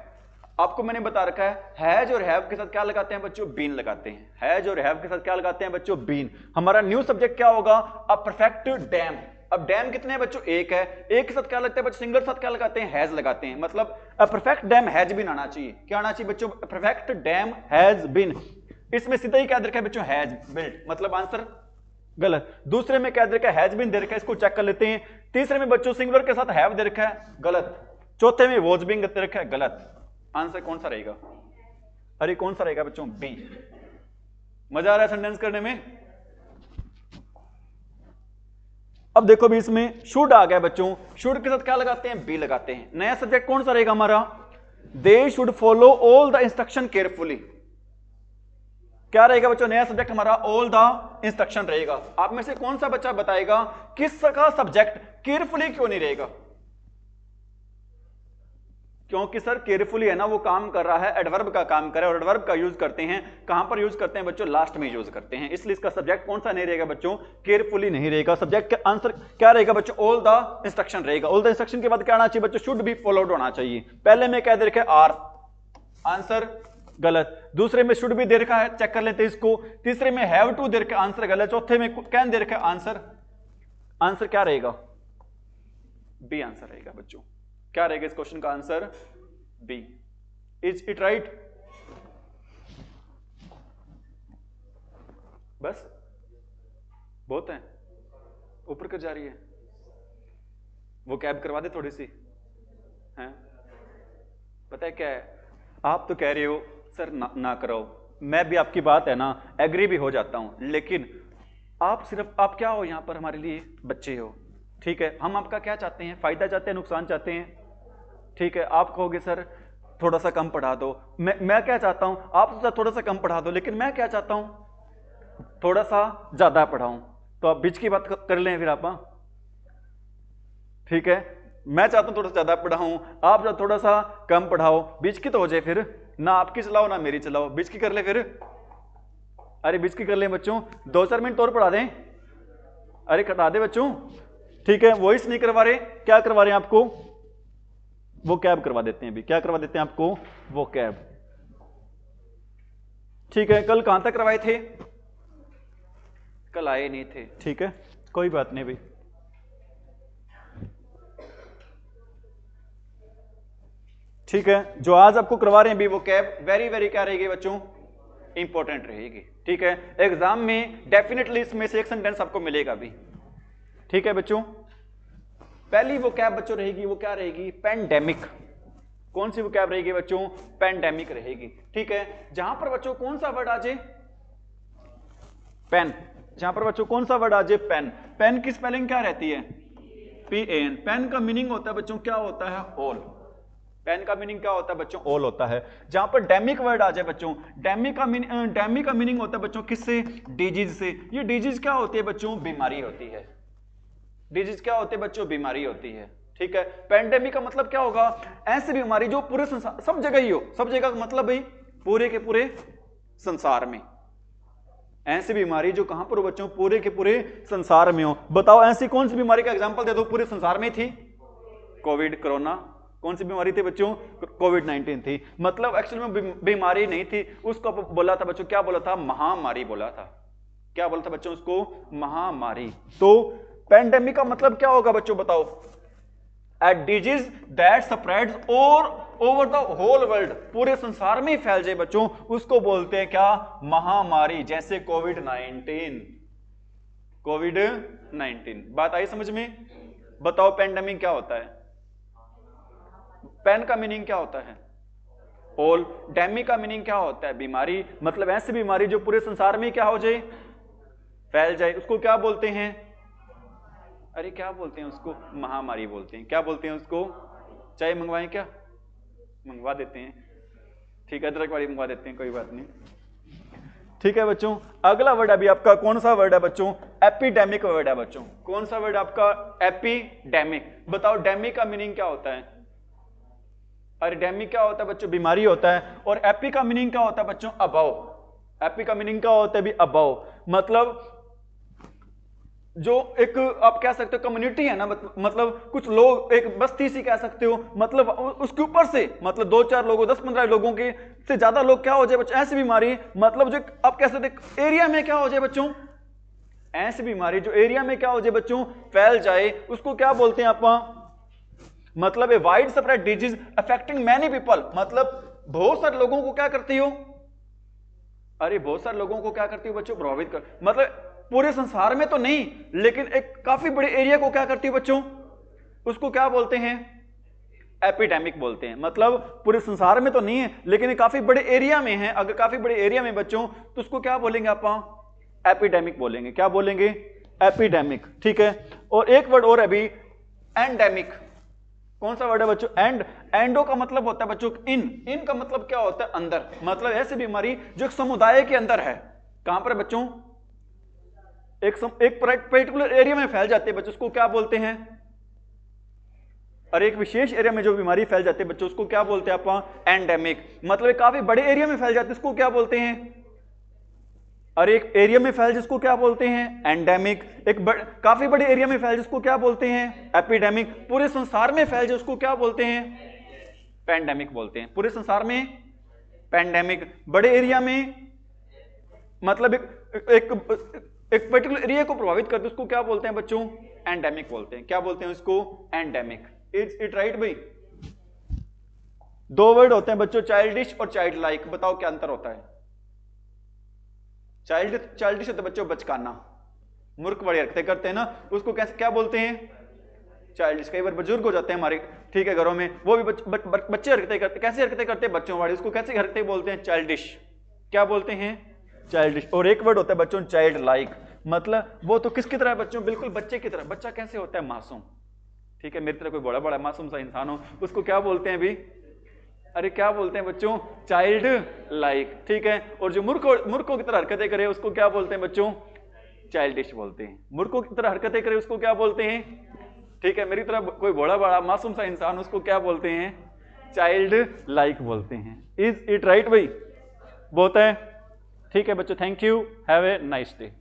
आपको मैंने बता रखा है, हैज और हैव के साथ क्या लगाते हैं बच्चों, बीन लगाते हैं। हैज और हैव के साथ क्या लगाते हैं बच्चों, बीन। हमारा न्यू सब्जेक्ट क्या होगा, अ परफेक्ट डैम। अब डैम कितने हैं बच्चों, एक है। एक के साथ क्या लगता है बच्चों, सिंगल साथ क्या लगाते हैं, हैज लगाते हैं। मतलब a perfect dam has been आना चाहिए। क्या आना चाहिए बच्चों, परफेक्ट डैम हैज बीन। इसमें सीधा ही क्या दे रखा है बच्चों, हैज बिल्ट, मतलब आंसर गलत। दूसरे में क्या दे रखा है, हैज बीन दे रखा है, इसको चेक कर लेते हैं। तीसरे में बच्चों सिंगुलर के साथ हैव दे रखा है, गलत। चौथे में वॉज बीइंग दे रखा है, गलत। आंसर कौन सा रहेगा, अरे कौन सा रहेगा बच्चों, बी। मजा आ रहा है सेंटेंस करने में। अब देखो भी इसमें शुड आ गया बच्चों, शुड के साथ क्या लगाते हैं, बी लगाते हैं। नया सब्जेक्ट कौन सा रहेगा हमारा, they should follow all the instruction carefully. क्या रहेगा बच्चों, नया सब्जेक्ट हमारा ऑल द इंस्ट्रक्शन रहेगा। आप में से कौन सा बच्चा बताएगा किसका सब्जेक्ट केयरफुली क्यों नहीं रहेगा, क्योंकि सर केयरफुली है ना, वो काम कर रहा है, एडवर्ब का काम कर रहा है, और एडवर्ब का यूज करते हैं कहां पर यूज करते हैं बच्चों, लास्ट में यूज करते हैं। इसलिए इसका सब्जेक्ट कौन सा नहीं रहेगा बच्चों, केयरफुली नहीं रहेगा। सब्जेक्ट का आंसर क्या रहेगा बच्चों, ऑल द इंस्ट्रक्शन रहेगा। ऑल द इंस्ट्रक्शन के बाद क्या आना चाहिए बच्चों, शुड बी फॉलोड होना चाहिए। पहले में क्या दे रखा है, आर, आंसर गलत। दूसरे में शुड भी दे रखा है, चेक कर लेते हैं इसको। तीसरे में हैव टू दे रखा, आंसर गलत। चौथे में कैन दे रखा है, आंसर क्या रहेगा? बी आंसर रहेगा बच्चों। क्या रहेगा इस क्वेश्चन का answer? B. Is it right? बस बहुत है, ऊपर कर जा रही है, वो कैब करवा दे थोड़ी सी हैं? पता है क्या है, आप तो कह रहे हो सर ना कराओ, मैं भी आपकी बात है ना एग्री भी हो जाता हूं, लेकिन आप क्या हो यहां पर? हमारे लिए बच्चे हो, ठीक है। हम आपका क्या चाहते हैं? फायदा चाहते हैं, नुकसान चाहते हैं, ठीक है। आप कहोगे सर थोड़ा सा कम पढ़ा दो, मैं क्या चाहता हूं? आप थोड़ा सा कम पढ़ा दो, लेकिन मैं क्या चाहता हूं? थोड़ा सा ज्यादा पढ़ाऊं। तो आप बीच की बात कर लें फिर आप, ठीक है। मैं चाहता हूं थोड़ा सा ज्यादा पढ़ाऊं, आप थोड़ा सा कम पढ़ाओ, बीच की तो हो जाए फिर, ना आपकी चलाओ ना मेरी चलाओ, बीच की कर ले फिर। अरे बीच की कर ले बच्चों, 2-4 मिनट और पढ़ा दें। अरे कटा दे बच्चों, ठीक है। वॉइस नहीं करवा रहे, क्या करवा रहे हैं आपको? वो कैब करवा देते हैं। अभी क्या करवा देते हैं आपको? वो कैब, ठीक है। कल कहां तक करवाए थे? कल आए नहीं थे, ठीक है, कोई बात नहीं भाई। ठीक है, जो आज आपको करवा रहे हैं भी वो कैब वेरी क्या रहेगी बच्चों? इंपॉर्टेंट रहेगी, ठीक है। एग्जाम में डेफिनेटली इसमें से एक सेंटेंस आपको मिलेगा भी, ठीक है बच्चों। पहली वो कैब बच्चों रहेगी, वो क्या रहेगी? पेंडेमिक। कौन सी वो कैब रहेगी बच्चों? पेंडेमिक रहेगी, ठीक है। जहां पर बच्चों कौन सा वर्ड आ जाए? पेन। जहां पर बच्चों कौन सा वर्ड आ जाए? पेन। पेन की स्पेलिंग क्या रहती है? PAN। पेन का मीनिंग होता है बच्चों, क्या होता है? ऑल। पेन का मीनिंग क्या होता है बच्चों? ऑल होता है। जहां पर डेमिक वर्ड आ जाए बच्चों, डेमिक का मीनिंग होता है बच्चों किससे? डिजीज से। ये डिजीज क्या होती है बच्चों? बीमारी होती है। डिजीज क्या होती है बच्चों? बीमारी होती है, ठीक है। पेंडेमिक का मतलब क्या होगा? ऐसी बीमारी जो पूरे संसार, सब जगह ही हो। सब जगह का मतलब भाई पूरे के पूरे संसार में। ऐसी बीमारी जो कहां पर हो बच्चों? पूरे के पूरे संसार में हो। बताओ ऐसी कौन सी बीमारी का एग्जांपल दे दो पूरे संसार में थी? Covid, corona. कौन सी बीमारी थी बच्चों? कोविड-19 थी। मतलब एक्चुअली में बीमारी नहीं थी, उसको बोला था बच्चों, क्या बोला था? महामारी बोला था। क्या बोला था बच्चों उसको? महामारी। तो पेंडेमिक का मतलब क्या होगा बच्चों बताओ? A disease that spreads over the whole world, पूरे संसार में ही फैल जाए बच्चों, उसको बोलते हैं क्या? महामारी। जैसे कोविड-19। बात आई समझ में? बताओ पेंडेमिक क्या होता है? पेन का मीनिंग क्या होता है? ऑल। डेमिक का मीनिंग क्या होता है? बीमारी। मतलब ऐसी बीमारी जो पूरे संसार में क्या हो जाए? फैल जाए, उसको क्या बोलते हैं? अरे क्या बोलते हैं उसको? महामारी बोलते हैं। क्या बोलते हैं उसको? चाय मंगवाएं क्या? मंगवा देते हैं, ठीक है। अदरक वाली मंगवा देते हैं, कोई बात नहीं, ठीक है बच्चों। अगला वर्ड अभी आपका कौन सा वर्ड है बच्चों? एपिडेमिक वर्ड है बच्चों। कौन सा वर्ड आपका? एपिडेमिक। बताओ डेमिक का मीनिंग क्या होता है? अरे डेमिक क्या होता है बच्चों? बीमारी होता है। और एपी का मीनिंग क्या होता है बच्चों? अबव। एपी का मीनिंग क्या होता है भी? अबव। मतलब जो एक आप कह सकते हो कम्युनिटी है ना, मतलब कुछ लोग, एक बस्ती सी कह सकते हो, मतलब उसके ऊपर से, मतलब 2-4 लोगों, 10-15 लोगों के से ज्यादा लोग क्या हो जाए बच्चों? ऐसी बीमारी, मतलब जो आप कह सकते एरिया में क्या हो जाए बच्चों? ऐसी बीमारी जो एरिया में क्या हो जाए बच्चों? फैल जाए, उसको क्या बोलते हैं आप? मतलब a wide spread disease affecting many people. मतलब बहुत सारे लोगों को क्या करती हो? अरे बहुत सारे लोगों को क्या करती हो बच्चों? प्रभावित कर, मतलब पूरे संसार में तो नहीं, लेकिन एक काफी बड़े एरिया को क्या करती है बच्चों? उसको क्या बोलते हैं? एपिडेमिक बोलते हैं। मतलब पूरे संसार में तो नहीं है, लेकिन काफी बड़े एरिया में है। अगर काफी बड़े एरिया में बच्चों, तो उसको क्या बोलेंगे आप? एपिडेमिक बोलेंगे। क्या बोलेंगे? एपिडेमिक, ठीक है। और एक वर्ड और है अभी, एंडेमिक। कौन सा वर्ड है बच्चों? एंडो का मतलब होता है बच्चों इन का मतलब क्या होता है? अंदर। मतलब ऐसी बीमारी जो एक समुदाय के अंदर है। कहां पर बच्चों? एक पर्टिकुलर एरिया में फैल जाते हैं बच्चों, उसको क्या बोलते हैं? और एक विशेष एरिया में जो बीमारी फैल जाती है बच्चों, उसको क्या बोलते हैं आप? एंडेमिक। मतलब काफी बड़े एरिया में फैल जाती है, उसको क्या बोलते हैं? और एक एरिया में फैल जिसको क्या बोलते हैं? एंडेमिक। एक काफी बड़े एरिया में फैल जिसको क्या बोलते हैं? एपिडेमिक। पूरे संसार में फैल जिसको क्या बोलते हैं? पेंडेमिक बोलते हैं। पूरे संसार में पैंडेमिक। बड़े एरिया में मतलब एक पर्टिकुलर एरिया को प्रभावित करते उसको क्या बोलते हैं बच्चों? एंडेमिक बोलते हैं। क्या बोलते हैं उसको? एंडेमिक। इज इट राइट भाई? दो वर्ड होते हैं बच्चों, चाइल्डिश और चाइल्ड लाइक। बताओ क्या अंतर होता है? चाइल्डिश होता है बच्चों बचकाना, मूर्ख बड़ी हरकतें करते हैं ना, उसको कैसे क्या बोलते हैं? चाइल्डिश। कई बार बुजुर्ग हो जाते हैं हमारे, ठीक है, घरों में, वो भी बच्चे हरकतें करते, कैसे हरकतें करते हैं बच्चों वाली, उसको कैसे हरकतें बोलते हैं? चाइल्डिश। क्या बोलते हैं? चाइल्डिश। और एक वर्ड होता है बच्चों चाइल्ड लाइक, मतलब वो तो किसकी तरह बच्चों? बिल्कुल बच्चे की तरह। बच्चा कैसे होता है? मासूम, ठीक है, मेरी तरह कोई बड़ा बड़ा मासूम सा इंसान हो, उसको क्या बोलते हैं अभी? अरे क्या बोलते हैं बच्चों? चाइल्ड लाइक, ठीक है। और जो मूर्खों की तरह हरकतें करे उसको क्या बोलते हैं बच्चों? चाइल्डिश बोलते हैं। मूर्खों की तरह हरकतें करे उसको क्या बोलते हैं? ठीक है, मेरी तरह कोई बड़ा बड़ा मासूम सा इंसान, उसको क्या बोलते हैं? चाइल्ड लाइक बोलते हैं। इज इट राइट भाई? बहुत है, ठीक है बच्चों, thank you, have a nice day.